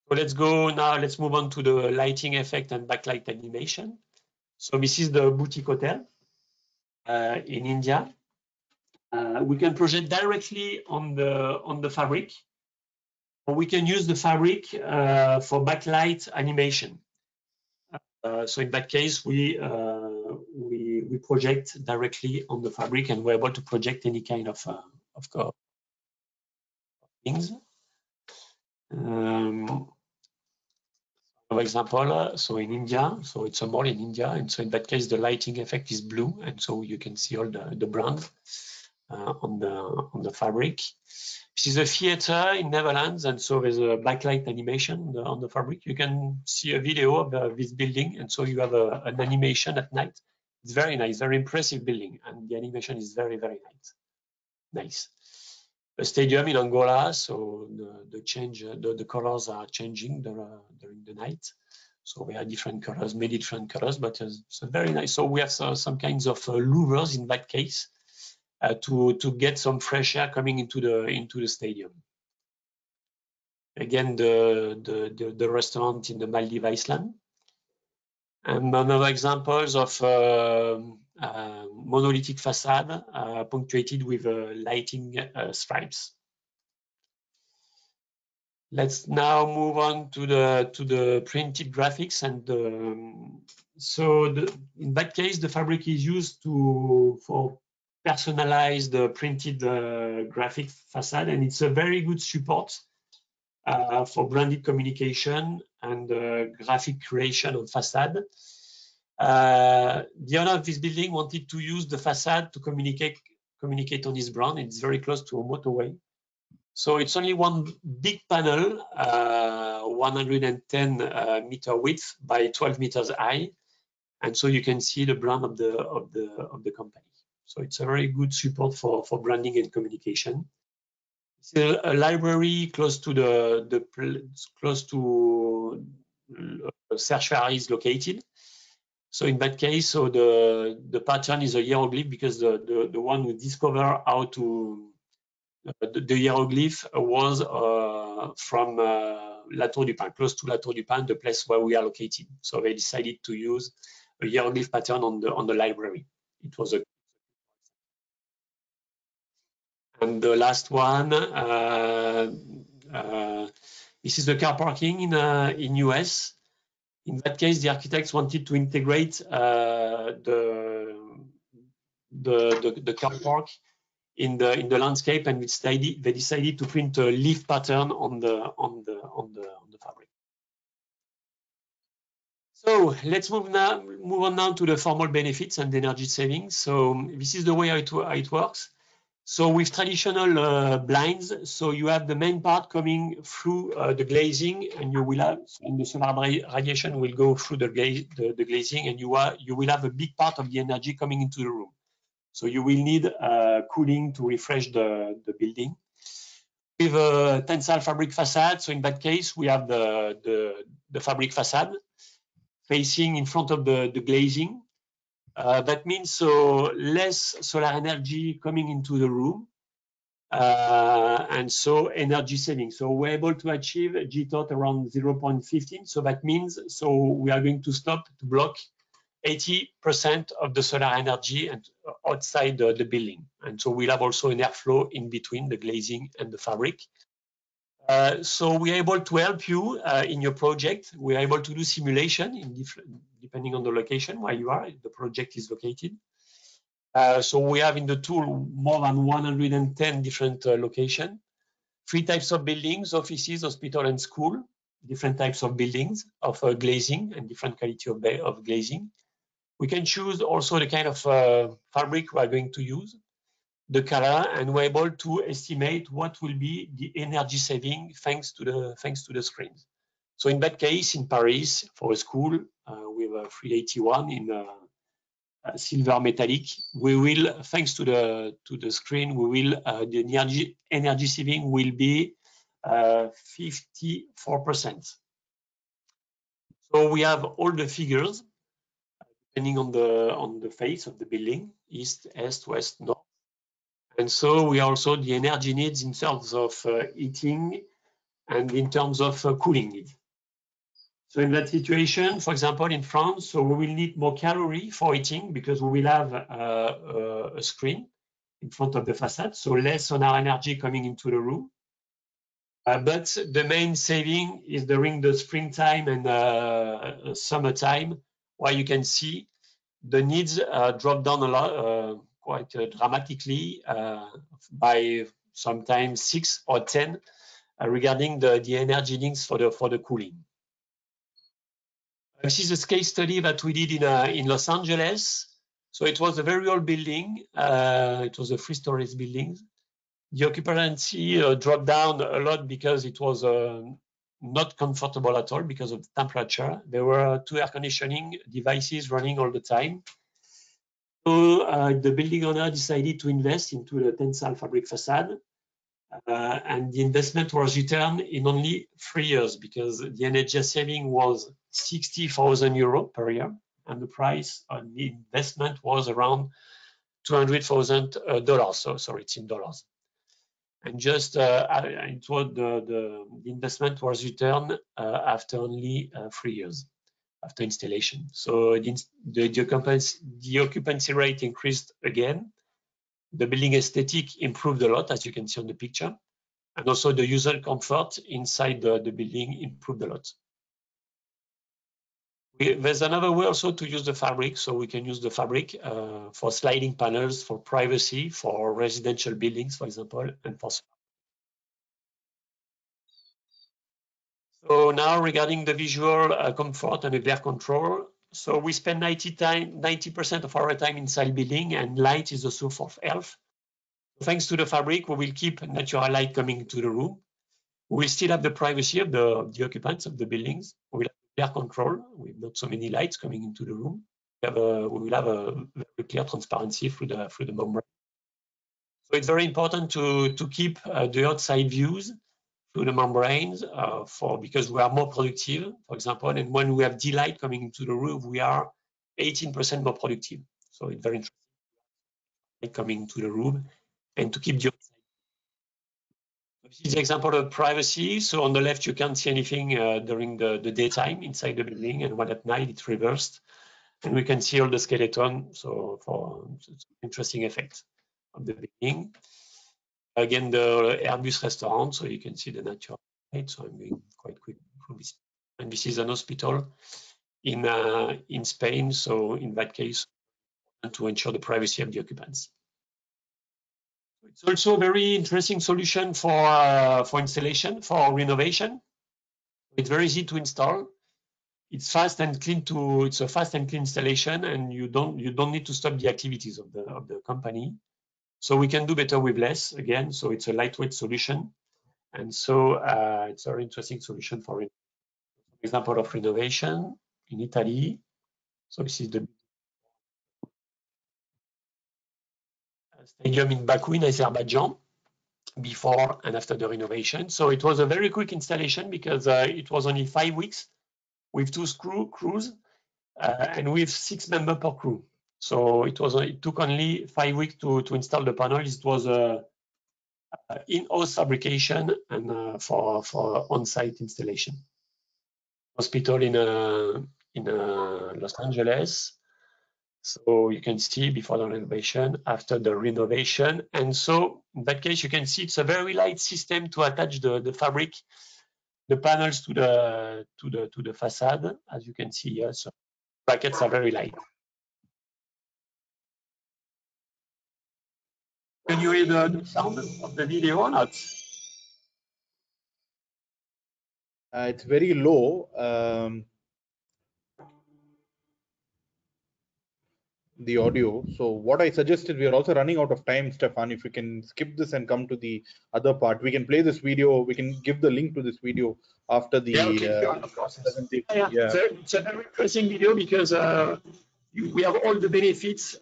So let's go now, let's move on to the lighting effect and backlight animation. So this is the boutique hotel in India. We can project directly on the fabric, or we can use the fabric for backlight animation. So in that case, we project directly on the fabric, and we're able to project any kind of things. For example, so in India, so it's a mall in India, and so in that case, the lighting effect is blue, and so you can see all the brand on the fabric. This is a theater in Netherlands, and so there's a backlight animation on the fabric. You can see a video of this building, and so you have an animation at night. It's very nice, very impressive building, and the animation is very, very nice. A stadium in Angola, so the colors are changing during the night. So we have different colors, many different colors, but it's very nice. So we have some kinds of louvers in that case to get some fresh air coming into the stadium. Again, the restaurant in the Maldives Island. And another examples of monolithic facade punctuated with lighting stripes. Let's now move on to the printed graphics, and in that case, the fabric is used for personalized printed graphic facade, and it's a very good support for branded communication and graphic creation on facade. The owner of this building wanted to use the facade to communicate on his brand. It's very close to a motorway. So it's only one big panel, 110 meter width by 12 meters high. And so you can see the brand of the company. So it's a very good support for branding and communication. It's a library close to Serge Ferrari is located. So in that case, so the pattern is a hieroglyph, because the one who discovered how to the hieroglyph was from La Tour du Pin, close to La Tour du Pin, the place where we are located. So they decided to use a hieroglyph pattern on the library. It was a and the last one. This is the car parking in US. In that case, the architects wanted to integrate the car park in the landscape, and they decided to print a leaf pattern on the fabric. So let's move on now to the formal benefits and energy savings. So this is the way how it works. So with traditional blinds, so you have the main part coming through the glazing, and you will have, and the solar radiation will go through the glazing, and you will have a big part of the energy coming into the room. So you will need cooling to refresh the building. With a tensile fabric facade, so in that case, we have the fabric facade facing in front of the glazing. That means so less solar energy coming into the room, and so energy saving. So we're able to achieve a GTOT around 0.15. So that means so we are going to block 80% of the solar energy and outside the building. And so we'll have also an airflow in between the glazing and the fabric. So we're able to help you in your project. We're able to do simulation depending on the location where you are, the project is located. So we have in the tool more than 110 different locations, 3 types of buildings: offices, hospital, and school, different types of buildings of glazing and different quality of glazing. We can choose also the kind of fabric we are going to use, the color, and we're able to estimate what will be the energy saving thanks to the screens. So in that case, in Paris, for a school with a 381 in silver metallic, we will, thanks to the screen, we will the energy saving will be 54%. So we have all the figures depending on the face of the building, east, west, north. And so we also the energy needs in terms of heating and in terms of cooling needs. So in that situation, for example, in France, so we will need more calorie for heating because we will have a screen in front of the facade, so less solar energy coming into the room. But the main saving is during the springtime and summertime, where you can see the needs drop down a lot, quite dramatically, by sometimes 6 or 10 regarding the energy needs for the cooling. This is a case study that we did in Los Angeles. So it was a very old building. It was a 3-story building. The occupancy dropped down a lot because it was not comfortable at all because of the temperature. There were 2 air conditioning devices running all the time. So the building owner decided to invest into the tensile fabric facade. And the investment was returned in only 3 years because the energy saving was 60,000 euros per year, and the price on the investment was around $200,000. So sorry, it's in dollars. And just it was the investment was returned after only 3 years after installation. So the occupancy rate increased again. The building aesthetic improved a lot, as you can see on the picture. And also the user comfort inside the building improved a lot. There's another way also to use the fabric. So we can use the fabric for sliding panels, for privacy, for residential buildings, for example, and for. So now regarding the visual comfort and the glare control, so we spend 90% of our time inside building, and light is the source of health. Thanks to the fabric, we will keep natural light coming into the room. We will still have the privacy of the occupants of the buildings. We will have glare control with not so many lights coming into the room. We will have a very clear transparency through the membrane. So it's very important to keep the outside views through the membranes because we are more productive, for example, and when we have daylight coming into the roof, we are 18% more productive. So it's very interesting coming into the room and to keep the outside. This is the example of privacy. So on the left, you can't see anything during the daytime inside the building, and when at night it's reversed, and we can see all the skeleton. So for interesting effect of the building. Again, the Airbus restaurant, so you can see the natural light. So I'm going quite quick through this. And this is an hospital in Spain. So in that case, to ensure the privacy of the occupants. It's also a very interesting solution for installation, for renovation. It's very easy to install. It's fast and clean it's a fast and clean installation, and you don't need to stop the activities of the company. So we can do better with less again. So it's a lightweight solution, and so it's a very interesting solution for example of renovation in Italy. So this is the stadium in Baku in Azerbaijan before and after the renovation. So it was a very quick installation because it was only 5 weeks with 2 crews and with 6 members per crew. So it took only 5 weeks to install the panels. It was in-house fabrication and for on-site installation. Hospital in Los Angeles. So you can see before the renovation, after the renovation. And so in that case, you can see it's a very light system to attach the fabric, the panels to the facade, as you can see here. So brackets are very light. Can you hear the sound of the video or not?
It's very low. The audio. So what I suggested, we are also running out of time, Stephane. If you can skip this and come to the other part, we can play this video. We can give the link to this video after the presentation.
Yeah. It's a very interesting video because we have all the benefits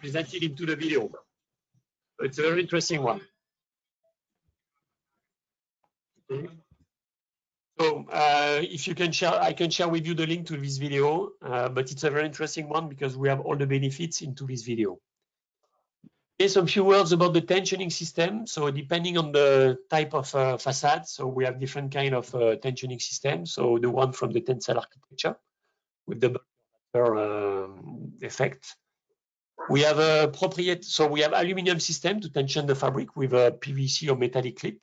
presented into the video. It's a very interesting one. Okay. So if you can share, I can share with you the link to this video, but it's a very interesting one because we have all the benefits into this video. Okay, some few words about the tensioning system. So depending on the type of facade, so we have different kind of tensioning systems. So the one from the tensile architecture with the effect. We have we have aluminum system to tension the fabric with a PVC or metallic clip.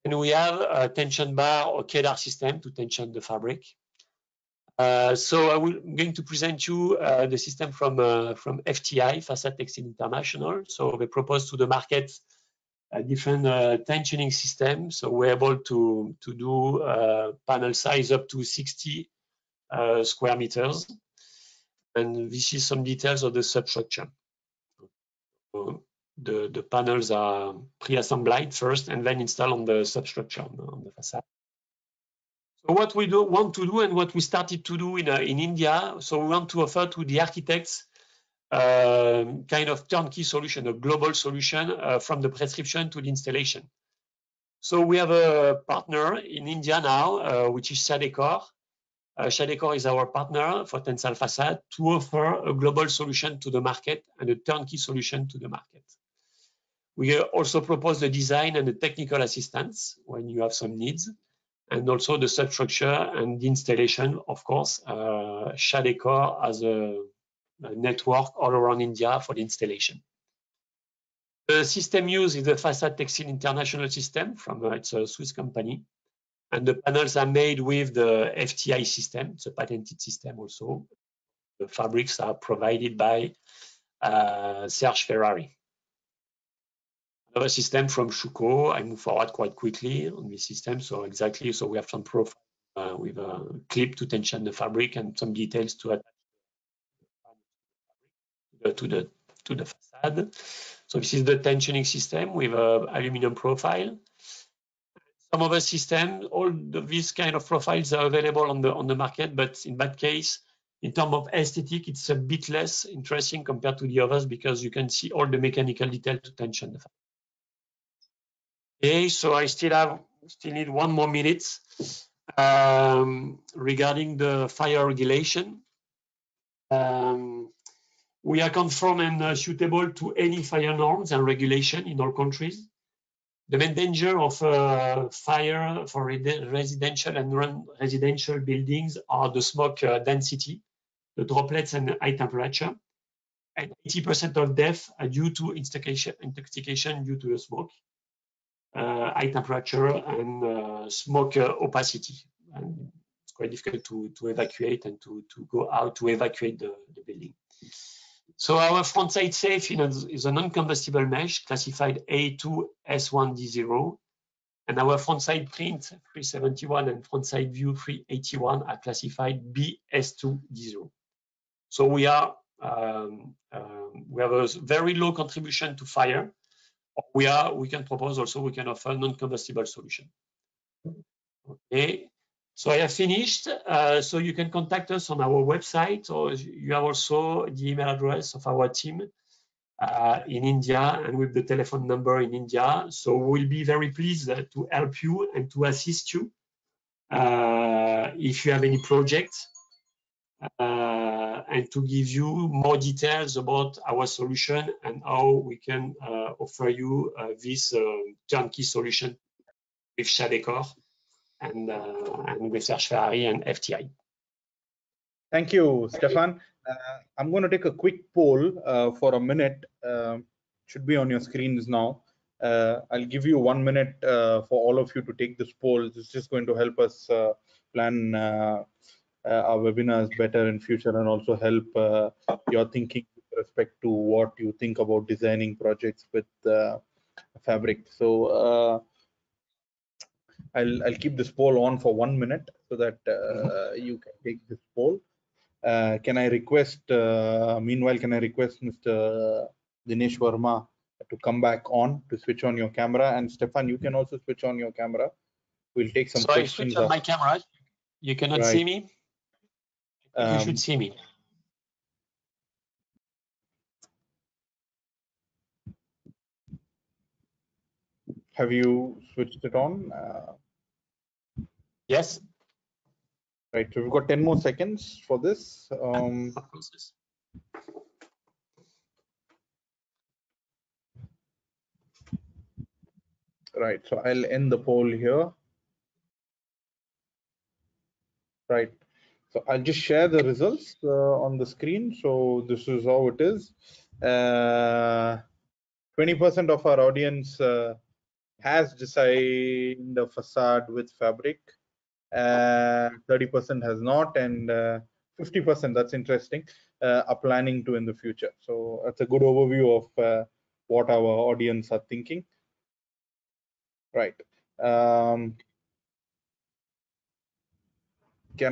And we have a tension bar or querries system to tension the fabric. So I'm going to present you the system from FTI, Facade Textile International. So they propose to the market a different tensioning system. So we're able to do panel size up to 60 square meters. And this is some details of the substructure. So the panels are pre-assembled first and then installed on the substructure on the facade. So what we want to do and what we started to do in India, so we want to offer to the architects kind of turnkey solution, a global solution from the prescription to the installation. So we have a partner in India now, which is Shadecor. Shadecor is our partner for tensile facade to offer a global solution to the market and a turnkey solution to the market. We also propose the design and the technical assistance when you have some needs, and also the substructure and the installation, of course. Shadecor has a network all around India for the installation. The system used is the Facade Textile International system from it's a Swiss company. And the panels are made with the FTI system. It's a patented system also. The fabrics are provided by Serge Ferrari. Another system from Schuko. I move forward quite quickly on this system. So exactly, so we have some profile with a clip to tension the fabric and some details to attach to the facade. So this is the tensioning system with a aluminum profile. Some other systems, all these kind of profiles are available on the market, but in that case, in terms of aesthetic, it's a bit less interesting compared to the others because you can see all the mechanical detail to tension the fabric. Okay, so I still need 1 more minute regarding the fire regulation. We are conform and suitable to any fire norms and regulation in all countries. The main danger of fire for residential and non-residential buildings are the smoke density, the droplets and high temperature. And 80% of deaths are due to intoxication due to the smoke, high temperature and smoke opacity. And it's quite difficult to evacuate and to go out to evacuate the building. So our front side safe is a non-combustible mesh classified A2S1D0, and our front side print 371 and front side view 381 are classified BS2D0. So we have a very low contribution to fire. We can propose also, we can offer non-combustible solution. Okay. So I have finished. So you can contact us on our website, or you have also the email address of our team in India and with the telephone number in India. So we'll be very pleased to help you and to assist you if you have any projects and to give you more details about our solution and how we can offer you this turnkey solution with Shadecor and with Serge, Ferrari and FTI.
Thank you, Stephane. I'm going to take a quick poll for a minute. Should be on your screens now. I'll give you 1 minute for all of you to take this poll. This is just going to help us plan our webinars better in future and also help your thinking with respect to what you think about designing projects with Fabric. So I'll keep this poll on for 1 minute so that you can take this poll. Can I request, meanwhile, can I request Mr. Dinesh Verma to come back on, to switch on your camera, and Stephane, you can also switch on your camera. We'll take some questions.
So I switch on my camera. You cannot see me? You should see me.
Have you switched it on?
Yes.
Right, so we've got 10 more seconds for this. Right, so I'll end the poll here. Right, so I'll just share the results on the screen. So this is how it is. 20% of our audience has designed a facade with Fabric. 30% has not, and 50%, that's interesting, are planning to in the future. So that's a good overview of what our audience are thinking. Right. Can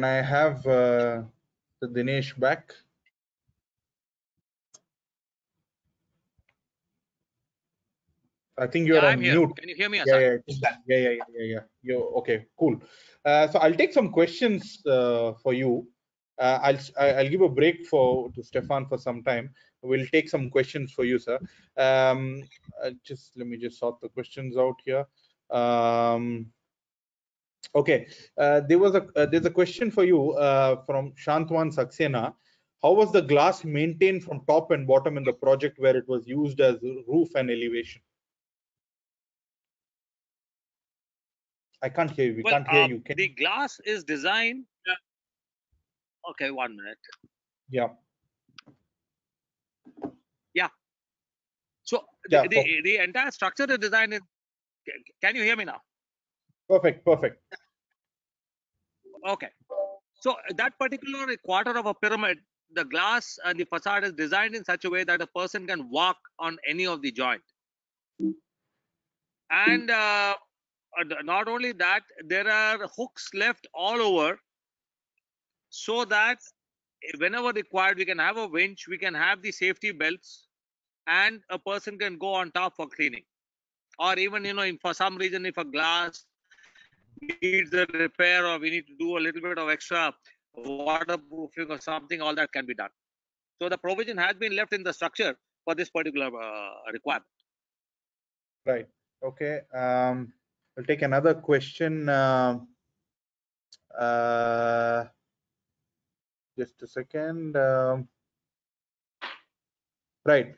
I have the Dinesh back? I think you're on
here.
mute.
Can you hear me?
Yeah. You're okay. Cool. So I'll take some questions for you. I'll give a break to Stephane for some time. We'll take some questions for you, sir. Let me just sort the questions out here. Okay. There's a question for you from Shantwan Saxena. How was the glass maintained from top and bottom in the project where it was used as roof and elevation? I can't hear you. We can't hear you.
The glass is designed. Okay, 1 minute.
Yeah.
So the entire structure is designed in. Can you hear me now?
Perfect.
Okay. So that particular quarter of a pyramid, the glass and the facade is designed in such a way that a person can walk on any of the joint. And not only that, there are hooks left all over, so that whenever required, we can have a winch, we can have the safety belts, and a person can go on top for cleaning. Or even, for some reason, if a glass needs a repair, or we need to do a little bit of extra waterproofing or something, all that can be done. So the provision has been left in the structure for this particular requirement.
Right. Okay. We'll take another question. Just a second. Right.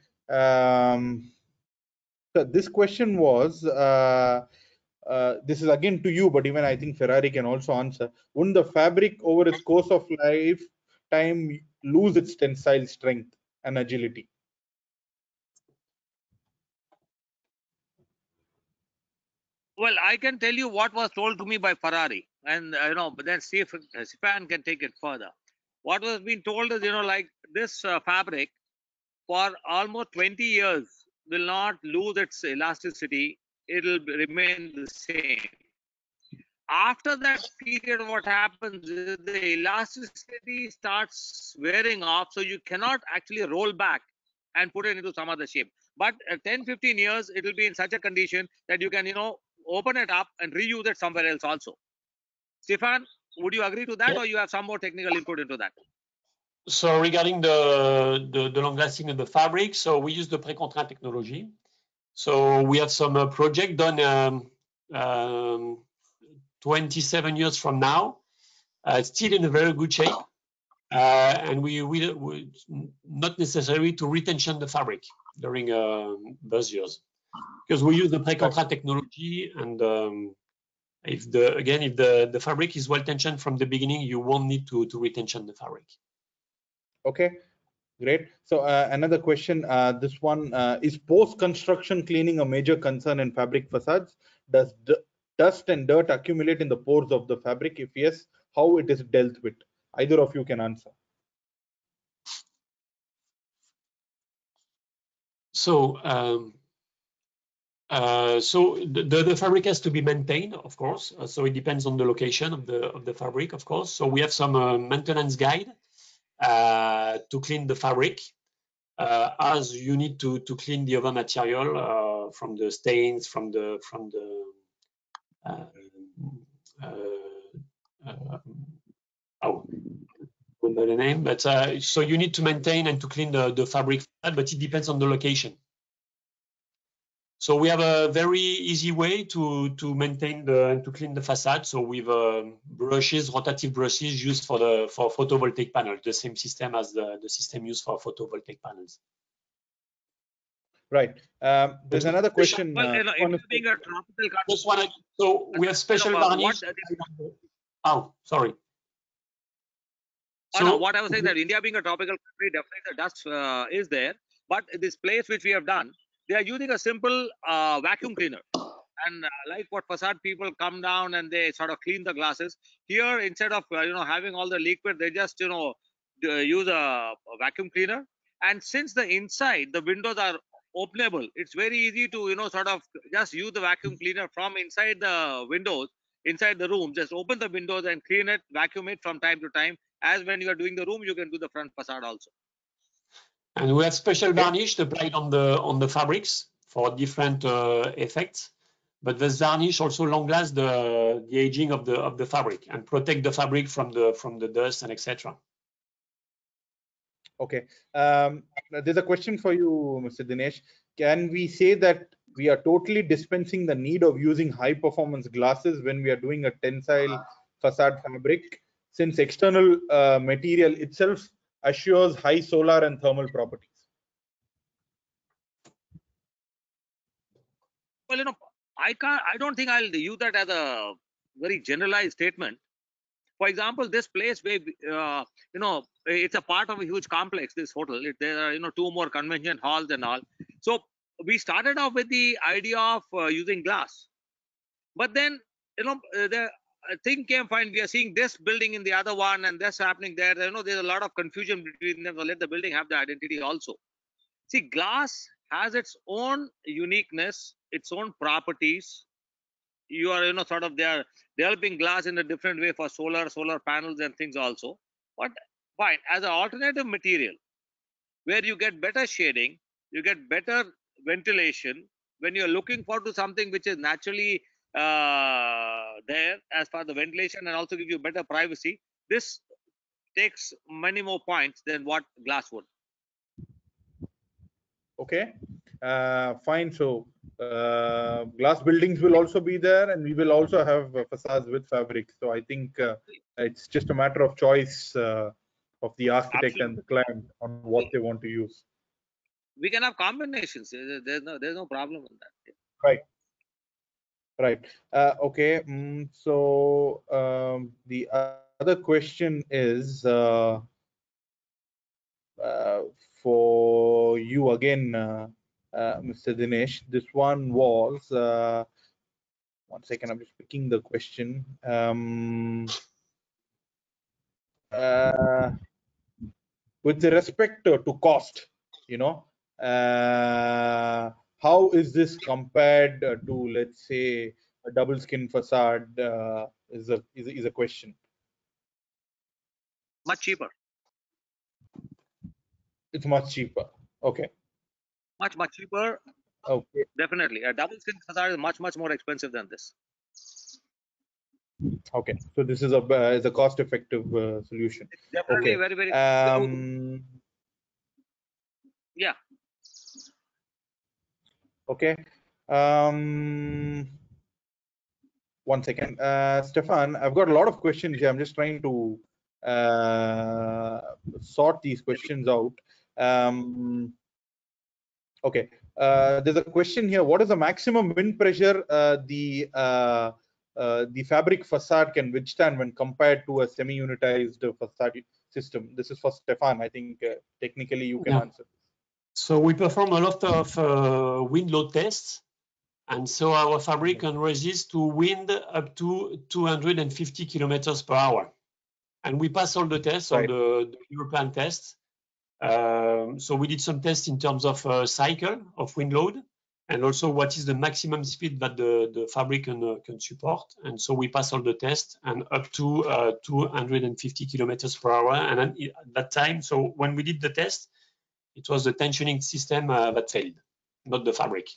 So this question was, this is again to you, but even I think Ferrari can also answer. Wouldn't the fabric over its course of lifetime lose its tensile strength and agility?
Well, I can tell you what was told to me by Ferrari, and but then see if Stephane can take it further. What was being told is, like this fabric for almost 20 years will not lose its elasticity. It'll remain the same. After that period, what happens is the elasticity starts wearing off, so you cannot actually roll back and put it into some other shape. But 10-15 years, it will be in such a condition that you can, open it up and reuse it somewhere else also. Stephane, would you agree to that,
Yeah.
or you have some more technical input into that?
So regarding the long lasting of the fabric, so we use the pre-contract technology. So we have some project done 27 years from now, still in a very good shape, and we not necessary to retension the fabric during those years, because we use the pre-contract technology, and if the fabric is well tensioned from the beginning, you won't need to retension the fabric.
Okay, great. So another question, this one, is post-construction cleaning a major concern in fabric facades? Does dust and dirt accumulate in the pores of the fabric? If yes, how it is dealt with? Either of you can answer.
So the fabric has to be maintained, of course. So it depends on the location of the fabric, of course. So we have some maintenance guide to clean the fabric, as you need to clean the other material from the stains, from the the name, but so you need to maintain and to clean the fabric, but it depends on the location. So we have a very easy way to maintain and to clean the facade. So with brushes, rotative brushes used for photovoltaic panels, the same system as the system used for photovoltaic panels.
Right. There's another question.
Well, India being a tropical country,
so we have special varnish. Oh, sorry.
So, what I was saying, that India being a tropical country, definitely the dust is there. But this place which we have done, they are using a simple vacuum cleaner. And like what facade people come down and they sort of clean the glasses. Here, instead of having all the liquid, they just use a vacuum cleaner. And since the inside the windows are openable, it's very easy to sort of just use the vacuum cleaner from inside the windows, inside the room. Just open the windows and clean it, vacuum it from time to time. As when you are doing the room, you can do the front facade also.
And we have special varnish applied on the fabrics for different effects. But this varnish also long lasts the aging of the fabric and protect the fabric from the dust and etc.
Okay. There's a question for you, Mr. Dinesh. Can we say that we are totally dispensing the need of using high performance glasses when we are doing a tensile facade fabric, since external material itself assures high solar and thermal properties?
Well, I don't think I'll use that as a very generalized statement. For example, this place where it's a part of a huge complex, this hotel. There are 2 more convention halls and all. So we started off with the idea of using glass, but then the thing came fine. We are seeing this building in the other one, and this happening there. There's a lot of confusion between them. So let the building have the identity also. See, glass has its own uniqueness, its own properties. You are, sort of, they are developing glass in a different way for solar panels and things also. But fine, as an alternative material, where you get better shading, you get better ventilation, when you're looking forward to something which is naturally there as far as the ventilation, and also give you better privacy, this takes many more points than what glass would.
Okay, fine. So glass buildings will also be there, and we will also have facades with fabric. So I think it's just a matter of choice of the architect and the client on what they want to use.
We can have combinations. There's no problem with that.
Right. Okay. So the other question is for you again, Mr. Dinesh. This one was 1 second. I'm just picking the question. With respect to cost, how is this compared to, let's say, a double skin facade? Is a question.
Much cheaper.
It's much cheaper. Okay.
Much cheaper.
Okay.
Definitely, a double skin facade is much more expensive than this.
Okay, so this is a cost-effective solution.
It's definitely
okay.
very yeah.
Okay. 1 second, Stephane. I've got a lot of questions here. I'm just trying to sort these questions out. Okay. There's a question here. What is the maximum wind pressure the fabric facade can withstand when compared to a semi-unitized facade system? This is for Stephane. I think technically you can answer.
So we perform a lot of wind load tests. And so our fabric can resist to wind up to 250 kilometers per hour. And we pass all the tests, all the European tests. So we did some tests in terms of cycle of wind load, and also what is the maximum speed that the fabric can support. And so we pass all the tests, and up to 250 kilometers per hour. And then at that time, so when we did the test, it was the tensioning system that failed, not the fabric.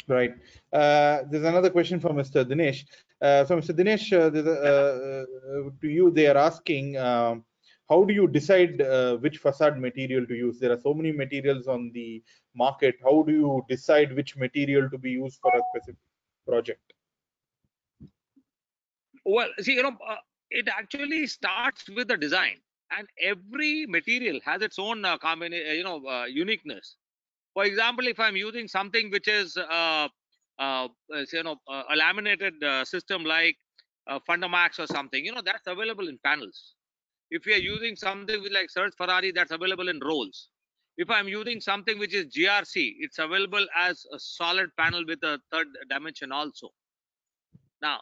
Right. There's another question from Mr. Dinesh. So Mr. Dinesh, to you, they are asking, how do you decide which facade material to use? There are so many materials on the market. How do you decide which material to be used for a specific project?
Well, see, it actually starts with the design, and every material has its own uniqueness. For example, if I'm using something which is a laminated system like Fundamax or something, that's available in panels. If we are using something with like Serge Ferrari, that's available in rolls. If I'm using something which is GRC, it's available as a solid panel with a third dimension also. Now,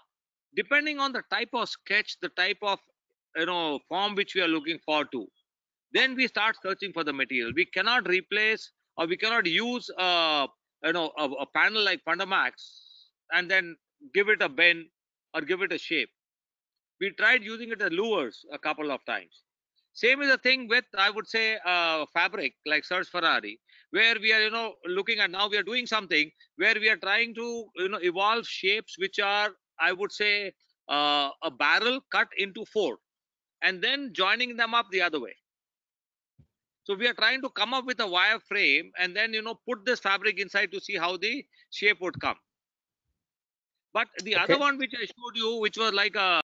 depending on the type of sketch, the type of form which we are looking forward to, then we start searching for the material. We cannot replace, or we cannot use a panel like Fundamax and then give it a bend or give it a shape. We tried using it as louvers a couple of times. Same is the thing with, I would say, fabric like Serge Ferrari, where we are looking at, now we are doing something where we are trying to evolve shapes which are, I would say, a barrel cut into 4 and then joining them up the other way. So we are trying to come up with a wire frame and then put this fabric inside to see how the shape would come. But the other one which I showed you, which was like a